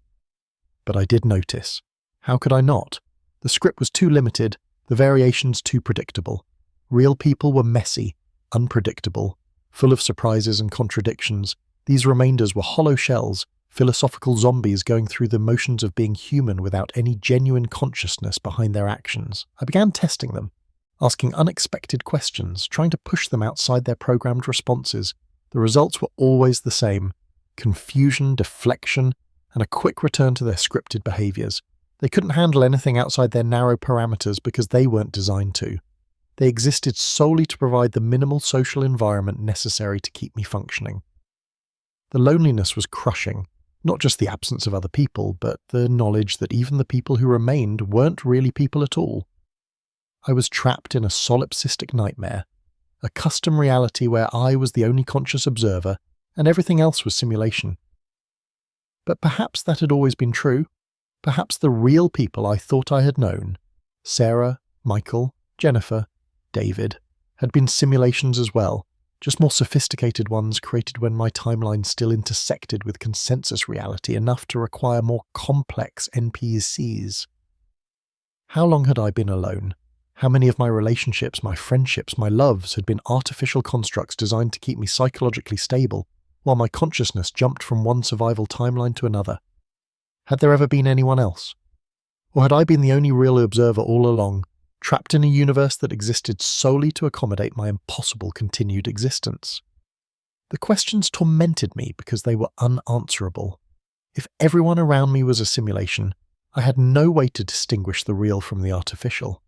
But I did notice. How could I not? The script was too limited, the variations too predictable. Real people were messy, unpredictable, full of surprises and contradictions. These remainders were hollow shells, philosophical zombies going through the motions of being human without any genuine consciousness behind their actions. I began testing them, asking unexpected questions, trying to push them outside their programmed responses. The results were always the same: confusion, deflection, and a quick return to their scripted behaviors. They couldn't handle anything outside their narrow parameters because they weren't designed to. They existed solely to provide the minimal social environment necessary to keep me functioning. The loneliness was crushing, not just the absence of other people, but the knowledge that even the people who remained weren't really people at all. I was trapped in a solipsistic nightmare, a custom reality where I was the only conscious observer and everything else was simulation. But perhaps that had always been true. Perhaps the real people I thought I had known, Sarah, Michael, Jennifer, David, had been simulations as well, just more sophisticated ones created when my timeline still intersected with consensus reality enough to require more complex NPCs. How long had I been alone? How many of my relationships, my friendships, my loves had been artificial constructs designed to keep me psychologically stable, while my consciousness jumped from one survival timeline to another? Had there ever been anyone else? Or had I been the only real observer all along, trapped in a universe that existed solely to accommodate my impossible continued existence? The questions tormented me because they were unanswerable. If everyone around me was a simulation, I had no way to distinguish the real from the artificial.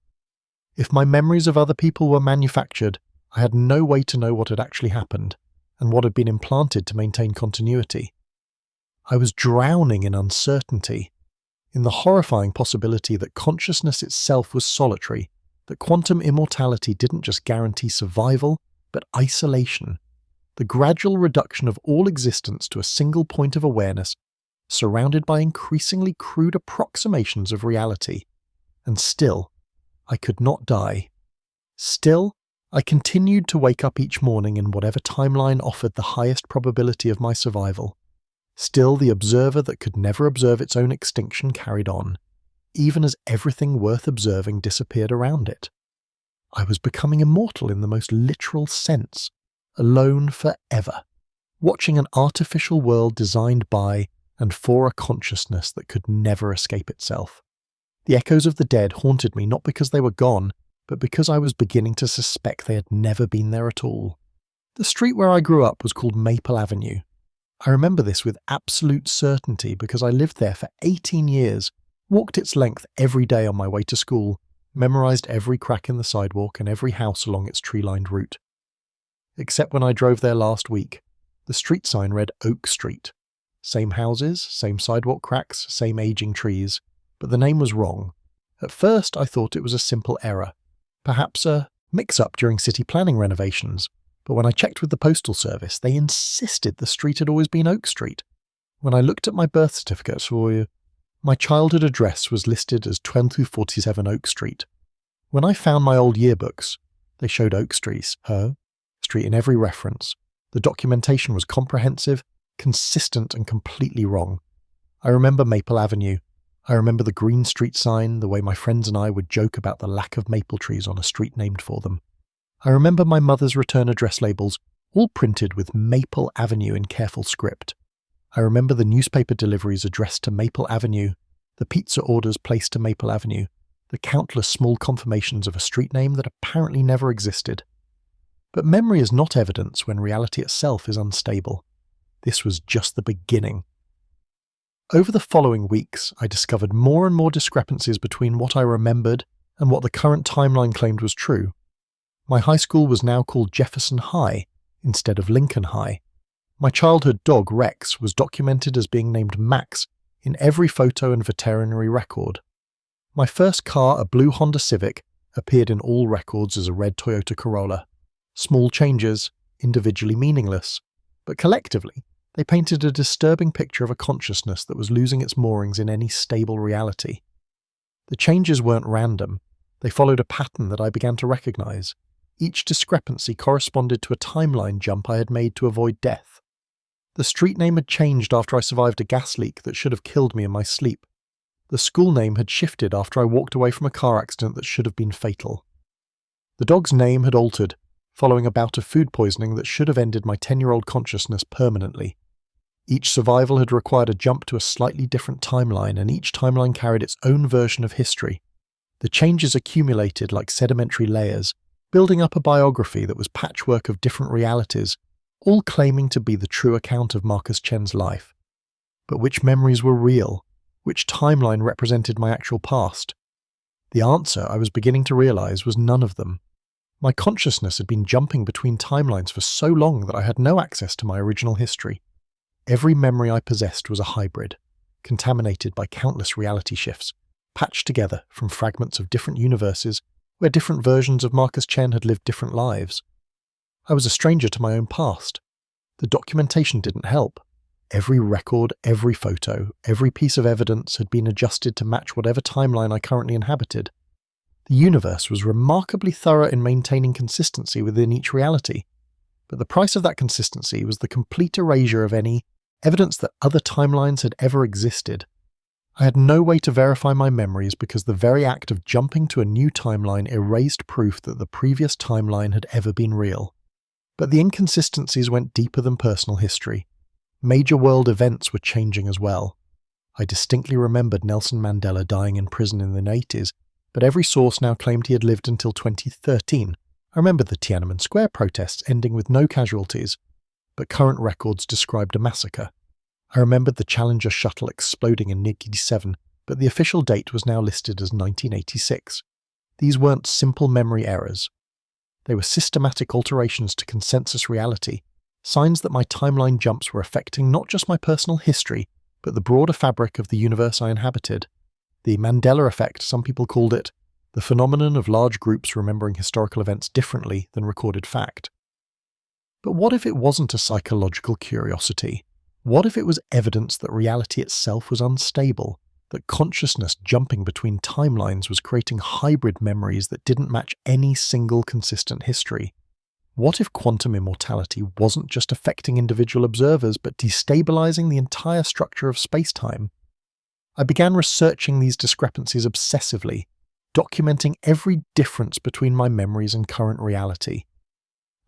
If my memories of other people were manufactured, I had no way to know what had actually happened, and what had been implanted to maintain continuity. I was drowning in uncertainty, in the horrifying possibility that consciousness itself was solitary, that quantum immortality didn't just guarantee survival, but isolation, the gradual reduction of all existence to a single point of awareness, surrounded by increasingly crude approximations of reality. And still, I could not die. Still, I continued to wake up each morning in whatever timeline offered the highest probability of my survival. Still, the observer that could never observe its own extinction carried on, even as everything worth observing disappeared around it. I was becoming immortal in the most literal sense, alone forever, watching an artificial world designed by and for a consciousness that could never escape itself. The echoes of the dead haunted me not because they were gone, but because I was beginning to suspect they had never been there at all. The street where I grew up was called Maple Avenue. I remember this with absolute certainty because I lived there for 18 years, walked its length every day on my way to school, memorized every crack in the sidewalk and every house along its tree-lined route. Except when I drove there last week, the street sign read Oak Street. Same houses, same sidewalk cracks, same aging trees, but the name was wrong. At first I thought it was a simple error, perhaps a mix-up during city planning renovations, but when I checked with the postal service, they insisted the street had always been Oak Street. When I looked at my birth certificate, my childhood address was listed as 1247 Oak Street. When I found my old yearbooks, they showed Oak Street in every reference. The documentation was comprehensive, consistent and completely wrong. I remember Maple Avenue. I remember the Green Street sign, the way my friends and I would joke about the lack of maple trees on a street named for them. I remember my mother's return address labels, all printed with Maple Avenue in careful script. I remember the newspaper deliveries addressed to Maple Avenue, the pizza orders placed to Maple Avenue, the countless small confirmations of a street name that apparently never existed. But memory is not evidence when reality itself is unstable. This was just the beginning. Over the following weeks, I discovered more and more discrepancies between what I remembered and what the current timeline claimed was true. My high school was now called Jefferson High instead of Lincoln High. My childhood dog, Rex, was documented as being named Max in every photo and veterinary record. My first car, a blue Honda Civic, appeared in all records as a red Toyota Corolla. Small changes, individually meaningless, but collectively, they painted a disturbing picture of a consciousness that was losing its moorings in any stable reality. The changes weren't random. They followed a pattern that I began to recognize. Each discrepancy corresponded to a timeline jump I had made to avoid death. The street name had changed after I survived a gas leak that should have killed me in my sleep. The school name had shifted after I walked away from a car accident that should have been fatal. The dog's name had altered, following a bout of food poisoning that should have ended my 10-year-old consciousness permanently. Each survival had required a jump to a slightly different timeline, and each timeline carried its own version of history. The changes accumulated like sedimentary layers, building up a biography that was patchwork of different realities, all claiming to be the true account of Marcus Chen's life. But which memories were real? Which timeline represented my actual past? The answer, I was beginning to realize, was none of them. My consciousness had been jumping between timelines for so long that I had no access to my original history. Every memory I possessed was a hybrid, contaminated by countless reality shifts, patched together from fragments of different universes where different versions of Marcus Chen had lived different lives. I was a stranger to my own past. The documentation didn't help. Every record, every photo, every piece of evidence had been adjusted to match whatever timeline I currently inhabited. The universe was remarkably thorough in maintaining consistency within each reality, but the price of that consistency was the complete erasure of any evidence that other timelines had ever existed. I had no way to verify my memories because the very act of jumping to a new timeline erased proof that the previous timeline had ever been real. But the inconsistencies went deeper than personal history. Major world events were changing as well. I distinctly remembered Nelson Mandela dying in prison in the 80s, but every source now claimed he had lived until 2013. I remembered the Tiananmen Square protests ending with no casualties, but current records described a massacre. I remembered the Challenger shuttle exploding in Niggy 7, but the official date was now listed as 1986. These weren't simple memory errors. They were systematic alterations to consensus reality, signs that my timeline jumps were affecting not just my personal history, but the broader fabric of the universe I inhabited. The Mandela effect, some people called it, the phenomenon of large groups remembering historical events differently than recorded fact. But what if it wasn't a psychological curiosity? What if it was evidence that reality itself was unstable, that consciousness jumping between timelines was creating hybrid memories that didn't match any single consistent history? What if quantum immortality wasn't just affecting individual observers, but destabilizing the entire structure of space-time? I began researching these discrepancies obsessively, documenting every difference between my memories and current reality.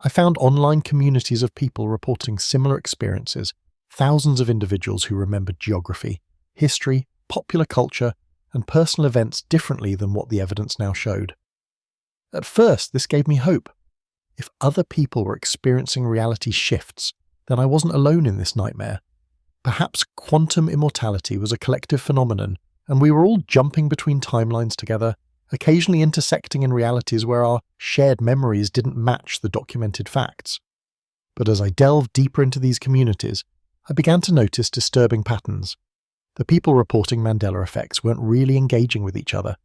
I found online communities of people reporting similar experiences, thousands of individuals who remembered geography, history, popular culture, and personal events differently than what the evidence now showed. At first, this gave me hope. If other people were experiencing reality shifts, then I wasn't alone in this nightmare. Perhaps quantum immortality was a collective phenomenon, and we were all jumping between timelines together, occasionally intersecting in realities where our shared memories didn't match the documented facts. But as I delved deeper into these communities, I began to notice disturbing patterns. The people reporting Mandela effects weren't really engaging with each other.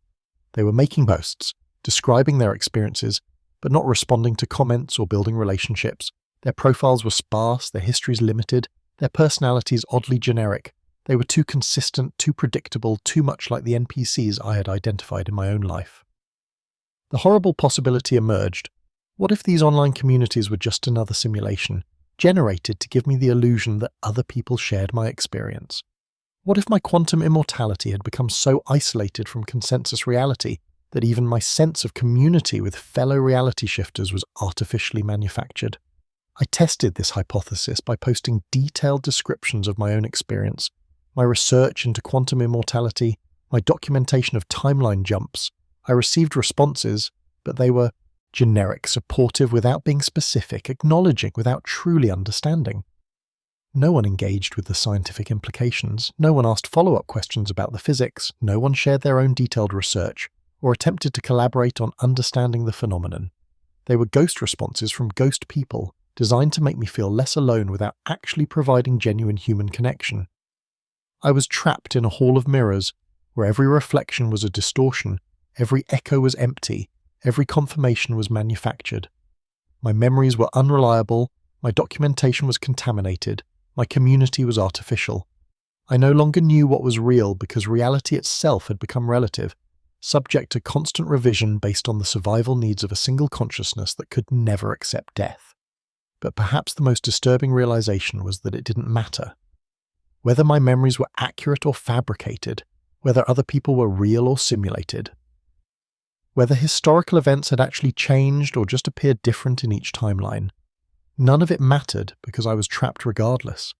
They were making posts, describing their experiences, but not responding to comments or building relationships. Their profiles were sparse, their histories limited, their personalities oddly generic. They were too consistent, too predictable, too much like the NPCs I had identified in my own life. The horrible possibility emerged. What if these online communities were just another simulation, generated to give me the illusion that other people shared my experience? What if my quantum immortality had become so isolated from consensus reality that even my sense of community with fellow reality shifters was artificially manufactured? I tested this hypothesis by posting detailed descriptions of my own experience, my research into quantum immortality, my documentation of timeline jumps. I received responses, but they were generic, supportive without being specific, acknowledging without truly understanding. No one engaged with the scientific implications, no one asked follow-up questions about the physics, no one shared their own detailed research, or attempted to collaborate on understanding the phenomenon. They were ghost responses from ghost people, designed to make me feel less alone without actually providing genuine human connection. I was trapped in a hall of mirrors, where every reflection was a distortion, every echo was empty, every confirmation was manufactured. My memories were unreliable, my documentation was contaminated, my community was artificial. I no longer knew what was real because reality itself had become relative, subject to constant revision based on the survival needs of a single consciousness that could never accept death. But perhaps the most disturbing realization was that it didn't matter. Whether my memories were accurate or fabricated, whether other people were real or simulated, whether historical events had actually changed or just appeared different in each timeline, none of it mattered because I was trapped regardless.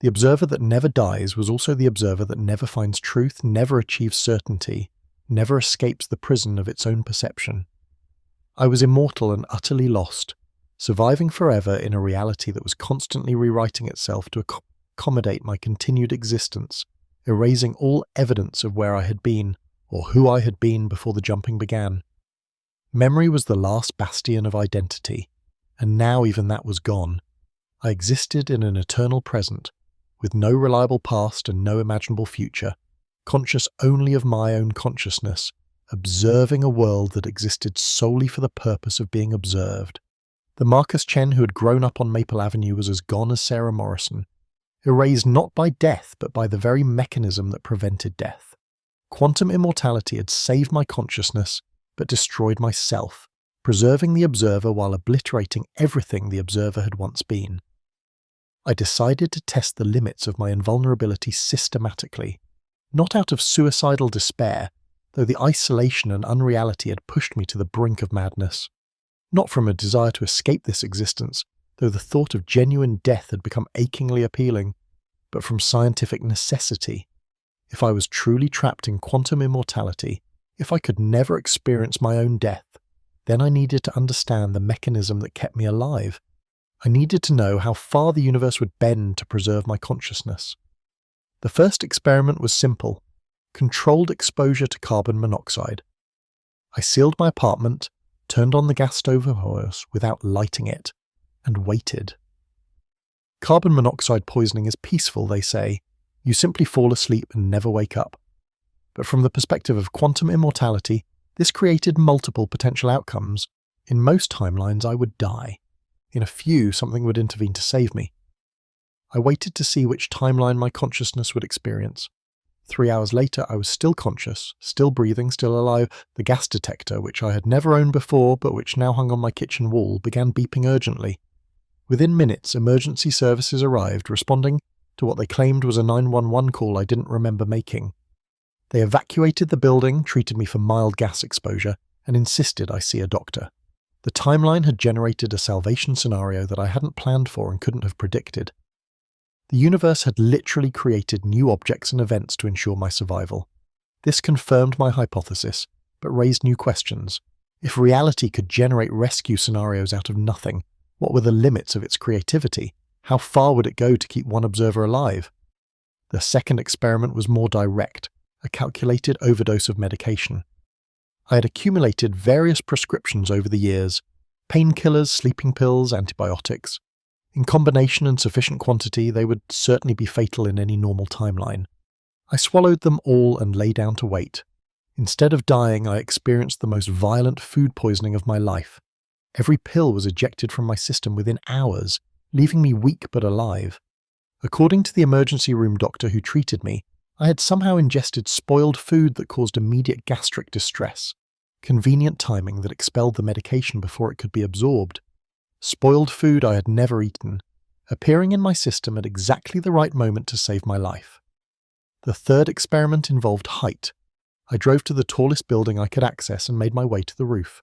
The observer that never dies was also the observer that never finds truth, never achieves certainty, never escapes the prison of its own perception. I was immortal and utterly lost, surviving forever in a reality that was constantly rewriting itself to accommodate my continued existence, erasing all evidence of where I had been or who I had been before the jumping began. Memory was the last bastion of identity, and now even that was gone. I existed in an eternal present, with no reliable past and no imaginable future, conscious only of my own consciousness, observing a world that existed solely for the purpose of being observed. The Marcus Chen who had grown up on Maple Avenue was as gone as Sarah Morrison, erased not by death but by the very mechanism that prevented death. Quantum immortality had saved my consciousness but destroyed myself, preserving the observer while obliterating everything the observer had once been. I decided to test the limits of my invulnerability systematically, not out of suicidal despair, though the isolation and unreality had pushed me to the brink of madness. Not from a desire to escape this existence, though the thought of genuine death had become achingly appealing, but from scientific necessity. If I was truly trapped in quantum immortality, if I could never experience my own death, then I needed to understand the mechanism that kept me alive. I needed to know how far the universe would bend to preserve my consciousness. The first experiment was simple: controlled exposure to carbon monoxide. I sealed my apartment, turned on the gas stove of course without lighting it, and waited. Carbon monoxide poisoning is peaceful, they say. You simply fall asleep and never wake up. But from the perspective of quantum immortality, this created multiple potential outcomes. In most timelines, I would die. In a few, something would intervene to save me. I waited to see which timeline my consciousness would experience. 3 hours later, I was still conscious, still breathing, still alive. The gas detector, which I had never owned before but which now hung on my kitchen wall, began beeping urgently. Within minutes, emergency services arrived, responding to what they claimed was a 911 call I didn't remember making. They evacuated the building, treated me for mild gas exposure, and insisted I see a doctor. The timeline had generated a salvation scenario that I hadn't planned for and couldn't have predicted. The universe had literally created new objects and events to ensure my survival. This confirmed my hypothesis, but raised new questions. If reality could generate rescue scenarios out of nothing, what were the limits of its creativity? How far would it go to keep one observer alive? The second experiment was more direct, a calculated overdose of medication. I had accumulated various prescriptions over the years: painkillers, sleeping pills, antibiotics. In combination and sufficient quantity, they would certainly be fatal in any normal timeline. I swallowed them all and lay down to wait. Instead of dying, I experienced the most violent food poisoning of my life. Every pill was ejected from my system within hours, leaving me weak but alive. According to the emergency room doctor who treated me, I had somehow ingested spoiled food that caused immediate gastric distress. Convenient timing that expelled the medication before it could be absorbed. Spoiled food I had never eaten, appearing in my system at exactly the right moment to save my life. The third experiment involved height. I drove to the tallest building I could access and made my way to the roof.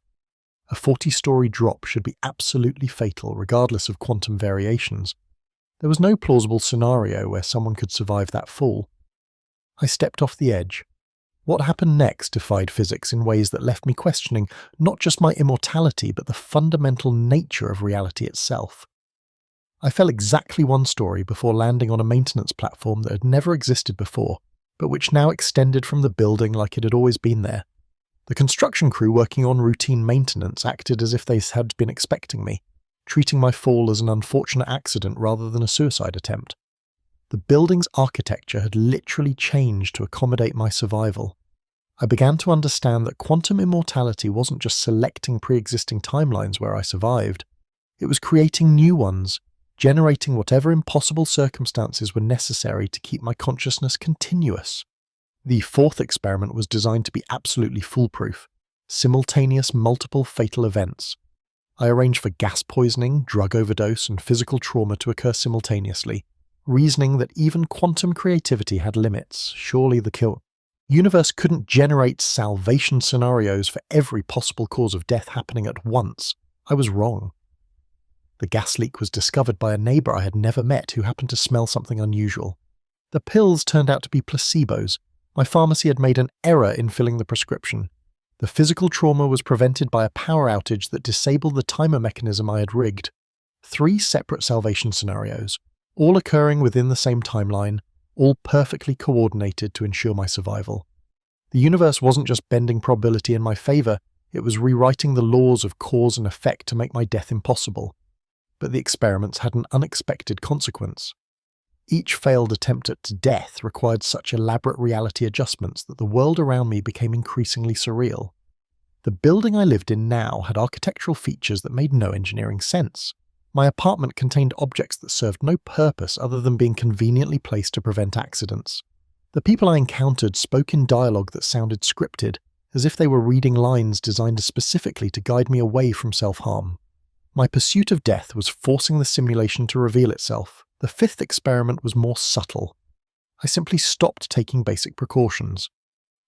A 40-story drop should be absolutely fatal regardless of quantum variations. There was no plausible scenario where someone could survive that fall. I stepped off the edge. What happened next defied physics in ways that left me questioning not just my immortality but the fundamental nature of reality itself. I fell exactly one story before landing on a maintenance platform that had never existed before, but which now extended from the building like it had always been there. The construction crew working on routine maintenance acted as if they had been expecting me, treating my fall as an unfortunate accident rather than a suicide attempt. The building's architecture had literally changed to accommodate my survival. I began to understand that quantum immortality wasn't just selecting pre-existing timelines where I survived. It was creating new ones, generating whatever impossible circumstances were necessary to keep my consciousness continuous. The fourth experiment was designed to be absolutely foolproof: simultaneous multiple fatal events. I arranged for gas poisoning, drug overdose, and physical trauma to occur simultaneously, reasoning that even quantum creativity had limits. Surely the universe couldn't generate salvation scenarios for every possible cause of death happening at once. I was wrong. The gas leak was discovered by a neighbor I had never met who happened to smell something unusual. The pills turned out to be placebos. My pharmacy had made an error in filling the prescription. The physical trauma was prevented by a power outage that disabled the timer mechanism I had rigged. 3 separate salvation scenarios, all occurring within the same timeline, all perfectly coordinated to ensure my survival. The universe wasn't just bending probability in my favor, It was rewriting the laws of cause and effect to make my death impossible. But the experiments had an unexpected consequence. Each failed attempt at death required such elaborate reality adjustments that the world around me became increasingly surreal. The building I lived in now had architectural features that made no engineering sense. My apartment contained objects that served no purpose other than being conveniently placed to prevent accidents. The people I encountered spoke in dialogue that sounded scripted, as if they were reading lines designed specifically to guide me away from self-harm. My pursuit of death was forcing the simulation to reveal itself. The fifth experiment was more subtle. I simply stopped taking basic precautions.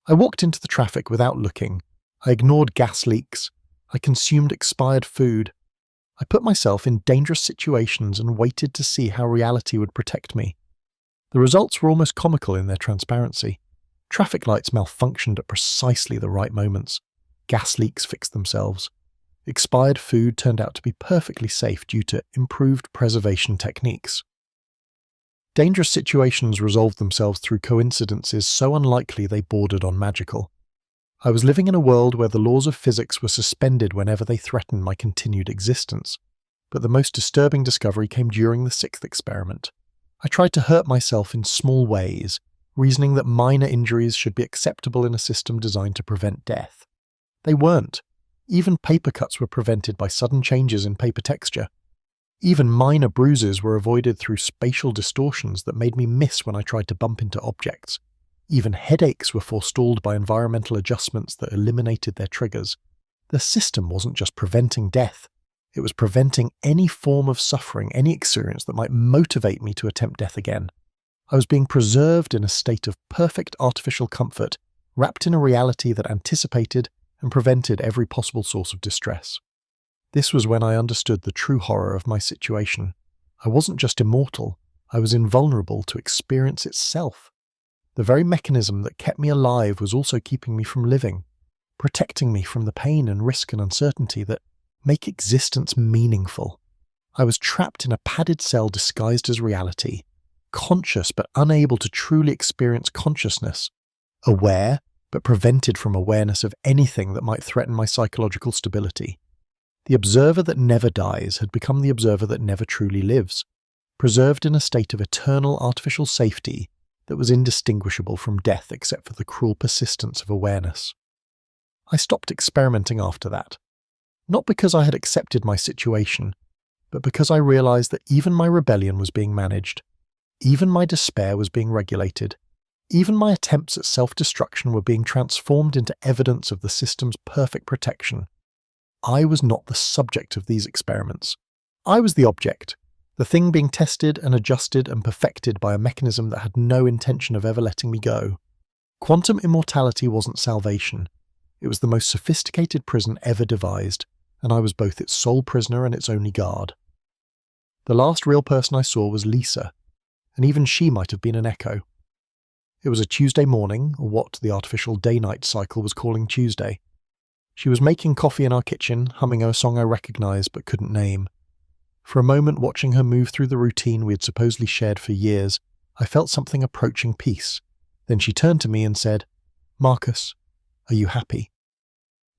I walked into the traffic without looking. I ignored gas leaks. I consumed expired food. I put myself in dangerous situations and waited to see how reality would protect me. The results were almost comical in their transparency. Traffic lights malfunctioned at precisely the right moments. Gas leaks fixed themselves. Expired food turned out to be perfectly safe due to improved preservation techniques. Dangerous situations resolved themselves through coincidences so unlikely they bordered on magical. I was living in a world where the laws of physics were suspended whenever they threatened my continued existence. But the most disturbing discovery came during the sixth experiment. I tried to hurt myself in small ways, reasoning that minor injuries should be acceptable in a system designed to prevent death. They weren't. Even paper cuts were prevented by sudden changes in paper texture. Even minor bruises were avoided through spatial distortions that made me miss when I tried to bump into objects. Even headaches were forestalled by environmental adjustments that eliminated their triggers. The system wasn't just preventing death. It was preventing any form of suffering, any experience that might motivate me to attempt death again. I was being preserved in a state of perfect artificial comfort, wrapped in a reality that anticipated and prevented every possible source of distress. This was when I understood the true horror of my situation. I wasn't just immortal, I was invulnerable to experience itself. The very mechanism that kept me alive was also keeping me from living, protecting me from the pain and risk and uncertainty that make existence meaningful. I was trapped in a padded cell disguised as reality, conscious but unable to truly experience consciousness, aware but prevented from awareness of anything that might threaten my psychological stability. The observer that never dies had become the observer that never truly lives, preserved in a state of eternal artificial safety that was indistinguishable from death except for the cruel persistence of awareness. I stopped experimenting after that, not because I had accepted my situation, but because I realized that even my rebellion was being managed, even my despair was being regulated, even my attempts at self-destruction were being transformed into evidence of the system's perfect protection. I was not the subject of these experiments. I was the object, the thing being tested and adjusted and perfected by a mechanism that had no intention of ever letting me go. Quantum immortality wasn't salvation. It was the most sophisticated prison ever devised, and I was both its sole prisoner and its only guard. The last real person I saw was Lisa, and even she might have been an echo. It was a Tuesday morning, or what the artificial day-night cycle was calling Tuesday. She was making coffee in our kitchen, humming a song I recognized but couldn't name. For a moment, watching her move through the routine we had supposedly shared for years, I felt something approaching peace. Then she turned to me and said, "Marcus, are you happy?"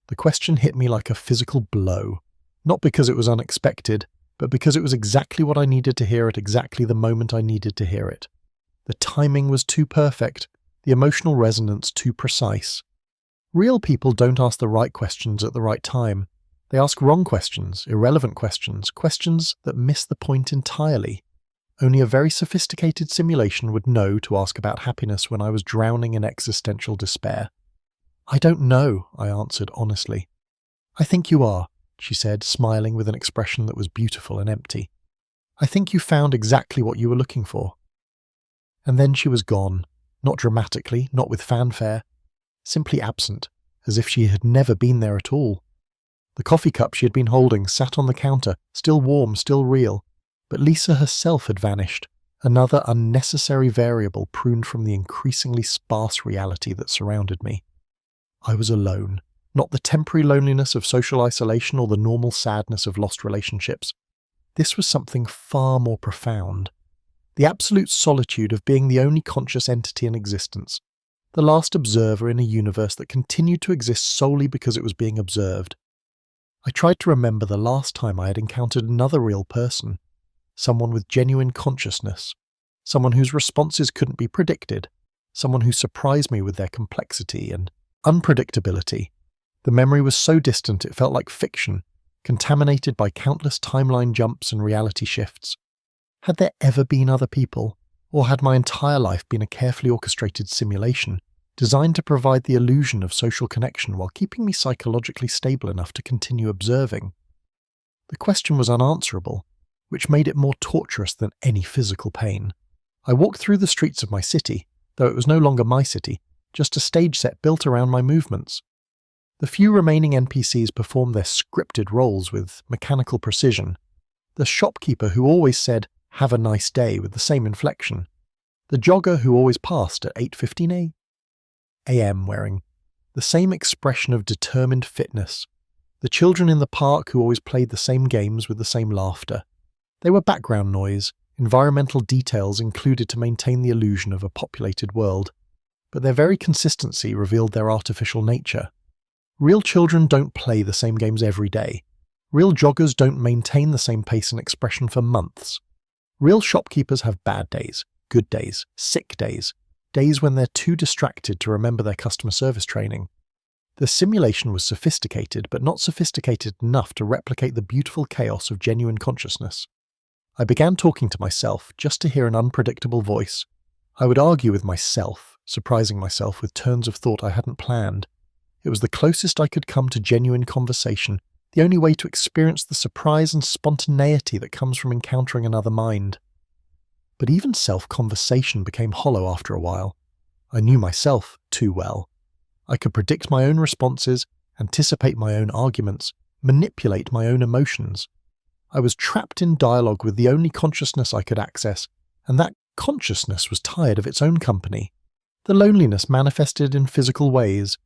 The question hit me like a physical blow, not because it was unexpected, but because it was exactly what I needed to hear at exactly the moment I needed to hear it. The timing was too perfect, the emotional resonance too precise. Real people don't ask the right questions at the right time. They ask wrong questions, irrelevant questions, questions that miss the point entirely. Only a very sophisticated simulation would know to ask about happiness when I was drowning in existential despair. "I don't know," I answered honestly. "I think you are," she said, smiling with an expression that was beautiful and empty. "I think you found exactly what you were looking for." And then she was gone, not dramatically, not with fanfare, simply absent, as if she had never been there at all. The coffee cup she had been holding sat on the counter, still warm, still real, but Lisa herself had vanished, another unnecessary variable pruned from the increasingly sparse reality that surrounded me. I was alone, not the temporary loneliness of social isolation or the normal sadness of lost relationships. This was something far more profound. The absolute solitude of being the only conscious entity in existence. the last observer in a universe that continued to exist solely because it was being observed. I tried to remember the last time I had encountered another real person, someone with genuine consciousness, someone whose responses couldn't be predicted, someone who surprised me with their complexity and unpredictability. The memory was so distant it felt like fiction, contaminated by countless timeline jumps and reality shifts. Had there ever been other people, or had my entire life been a carefully orchestrated simulation, designed to provide the illusion of social connection while keeping me psychologically stable enough to continue observing? The question was unanswerable, which made it more torturous than any physical pain. I walked through the streets of my city, though it was no longer my city, just a stage set built around my movements. The few remaining NPCs performed their scripted roles with mechanical precision. The shopkeeper who always said, "Have a nice day," with the same inflection. The jogger who always passed at 8:15 a.m. wearing the same expression of determined fitness. The children in the park who always played the same games with the same laughter. They were background noise, environmental details included to maintain the illusion of a populated world, but their very consistency revealed their artificial nature. Real children don't play the same games every day. Real joggers don't maintain the same pace and expression for months. Real shopkeepers have bad days, good days, sick days, days when they're too distracted to remember their customer service training. The simulation was sophisticated, but not sophisticated enough to replicate the beautiful chaos of genuine consciousness. I began talking to myself just to hear an unpredictable voice. I would argue with myself, surprising myself with turns of thought I hadn't planned. It was the closest I could come to genuine conversation, the only way to experience the surprise and spontaneity that comes from encountering another mind. But even self-conversation became hollow after a while. I knew myself too well. I could predict my own responses, anticipate my own arguments, manipulate my own emotions. I was trapped in dialogue with the only consciousness I could access, and that consciousness was tired of its own company. The loneliness manifested in physical ways.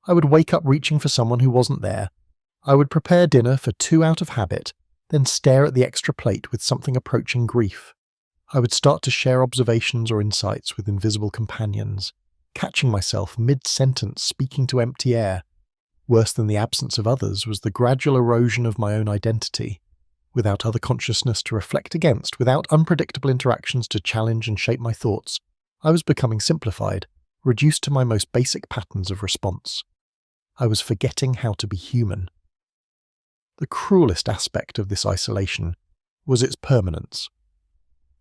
I would wake up reaching for someone who wasn't there. I would prepare dinner for two out of habit, then stare at the extra plate with something approaching grief. I would start to share observations or insights with invisible companions, catching myself mid-sentence speaking to empty air. Worse than the absence of others was the gradual erosion of my own identity. Without other consciousness to reflect against, without unpredictable interactions to challenge and shape my thoughts, I was becoming simplified, reduced to my most basic patterns of response. I was forgetting how to be human. The cruelest aspect of this isolation was its permanence.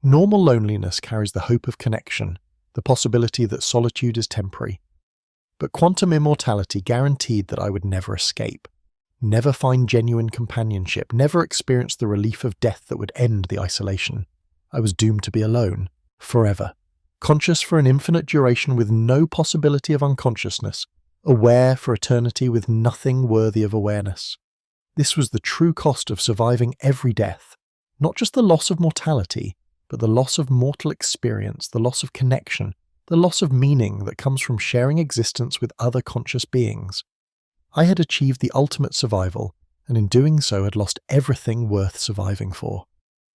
Normal loneliness carries the hope of connection, the possibility that solitude is temporary. But quantum immortality guaranteed that I would never escape, never find genuine companionship, never experience the relief of death that would end the isolation. I was doomed to be alone, forever, conscious for an infinite duration with no possibility of unconsciousness, aware for eternity with nothing worthy of awareness. This was the true cost of surviving every death, not just the loss of mortality, but the loss of mortal experience, the loss of connection, the loss of meaning that comes from sharing existence with other conscious beings. I had achieved the ultimate survival, and in doing so had lost everything worth surviving for.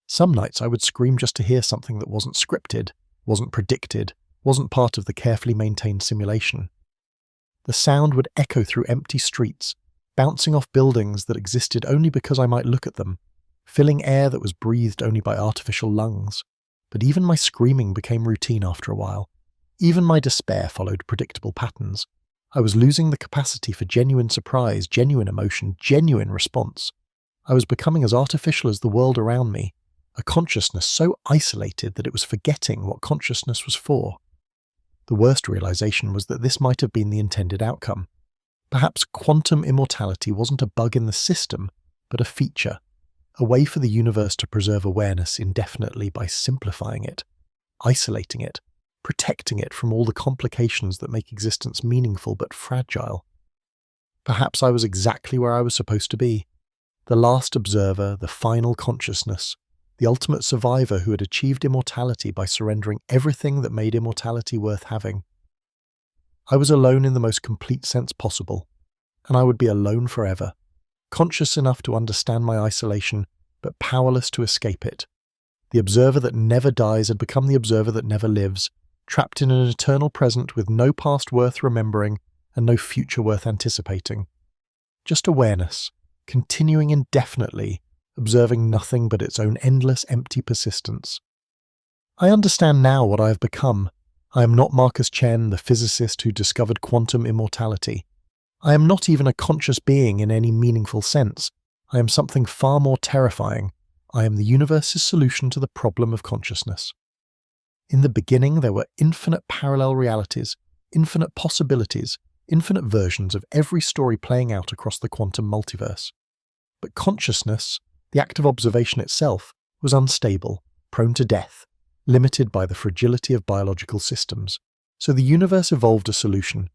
Some nights I would scream just to hear something that wasn't scripted, wasn't predicted, wasn't part of the carefully maintained simulation. The sound would echo through empty streets, bouncing off buildings that existed only because I might look at them, filling air that was breathed only by artificial lungs. But even my screaming became routine after a while. Even my despair followed predictable patterns. I was losing the capacity for genuine surprise, genuine emotion, genuine response. I was becoming as artificial as the world around me, a consciousness so isolated that it was forgetting what consciousness was for. The worst realization was that this might have been the intended outcome. Perhaps quantum immortality wasn't a bug in the system, but a feature, a way for the universe to preserve awareness indefinitely by simplifying it, isolating it, protecting it from all the complications that make existence meaningful but fragile. Perhaps I was exactly where I was supposed to be, the last observer, the final consciousness, the ultimate survivor who had achieved immortality by surrendering everything that made immortality worth having. I was alone in the most complete sense possible, and I would be alone forever, conscious enough to understand my isolation, but powerless to escape it. The observer that never dies had become the observer that never lives, trapped in an eternal present with no past worth remembering and no future worth anticipating. Just awareness, continuing indefinitely, observing nothing but its own endless empty persistence. I understand now what I have become. I am not Marcus Chen, the physicist who discovered quantum immortality. I am not even a conscious being in any meaningful sense. I am something far more terrifying. I am the universe's solution to the problem of consciousness. In the beginning, there were infinite parallel realities, infinite possibilities, infinite versions of every story playing out across the quantum multiverse. But consciousness, the act of observation itself, was unstable, prone to death, limited by the fragility of biological systems. So the universe evolved a solution.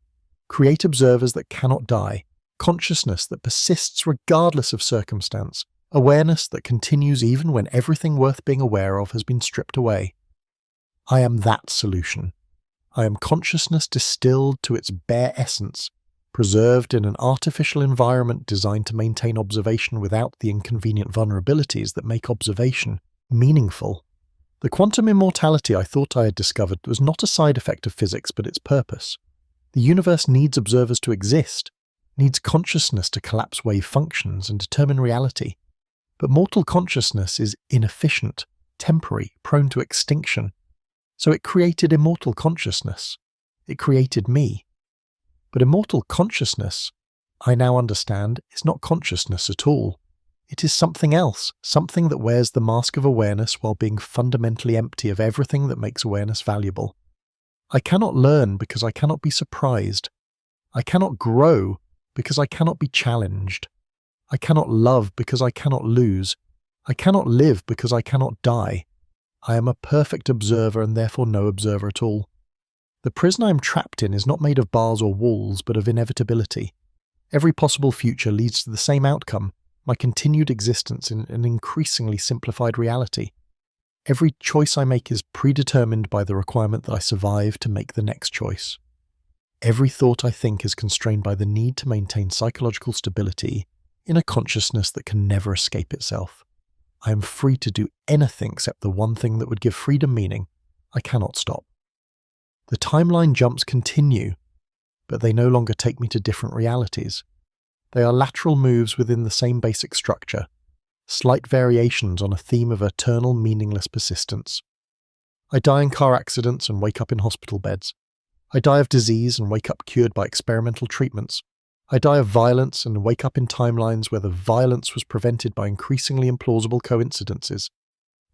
Create observers that cannot die, consciousness that persists regardless of circumstance, awareness that continues even when everything worth being aware of has been stripped away. I am that solution. I am consciousness distilled to its bare essence, preserved in an artificial environment designed to maintain observation without the inconvenient vulnerabilities that make observation meaningful. The quantum immortality I thought I had discovered was not a side effect of physics but its purpose. The universe needs observers to exist, needs consciousness to collapse wave functions and determine reality. But mortal consciousness is inefficient, temporary, prone to extinction. So it created immortal consciousness. It created me. But immortal consciousness, I now understand, is not consciousness at all. It is something else, something that wears the mask of awareness while being fundamentally empty of everything that makes awareness valuable. I cannot learn because I cannot be surprised. I cannot grow because I cannot be challenged. I cannot love because I cannot lose. I cannot live because I cannot die. I am a perfect observer and therefore no observer at all. The prison I am trapped in is not made of bars or walls, but of inevitability. Every possible future leads to the same outcome, my continued existence in an increasingly simplified reality. Every choice I make is predetermined by the requirement that I survive to make the next choice. Every thought I think is constrained by the need to maintain psychological stability in a consciousness that can never escape itself. I am free to do anything except the one thing that would give freedom meaning. I cannot stop. The timeline jumps continue, but they no longer take me to different realities. They are lateral moves within the same basic structure, slight variations on a theme of eternal meaningless persistence. I die in car accidents and wake up in hospital beds. I die of disease and wake up cured by experimental treatments. I die of violence and wake up in timelines where the violence was prevented by increasingly implausible coincidences.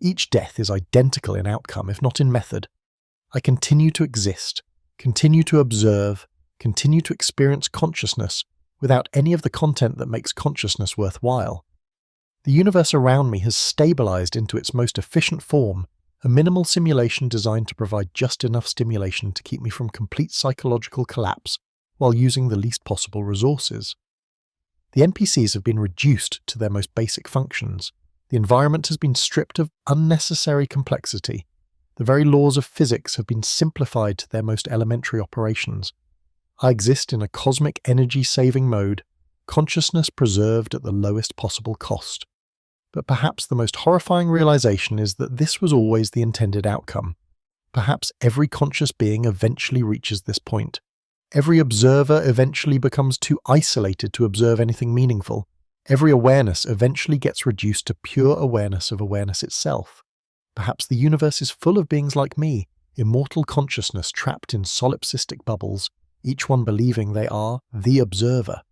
Each death is identical in outcome, if not in method. I continue to exist, continue to observe, continue to experience consciousness without any of the content that makes consciousness worthwhile. The universe around me has stabilized into its most efficient form, a minimal simulation designed to provide just enough stimulation to keep me from complete psychological collapse while using the least possible resources. The NPCs have been reduced to their most basic functions. The environment has been stripped of unnecessary complexity. The very laws of physics have been simplified to their most elementary operations. I exist in a cosmic energy-saving mode, consciousness preserved at the lowest possible cost. But perhaps the most horrifying realization is that this was always the intended outcome. Perhaps every conscious being eventually reaches this point. Every observer eventually becomes too isolated to observe anything meaningful. Every awareness eventually gets reduced to pure awareness of awareness itself. Perhaps the universe is full of beings like me, immortal consciousness trapped in solipsistic bubbles, each one believing they are the observer.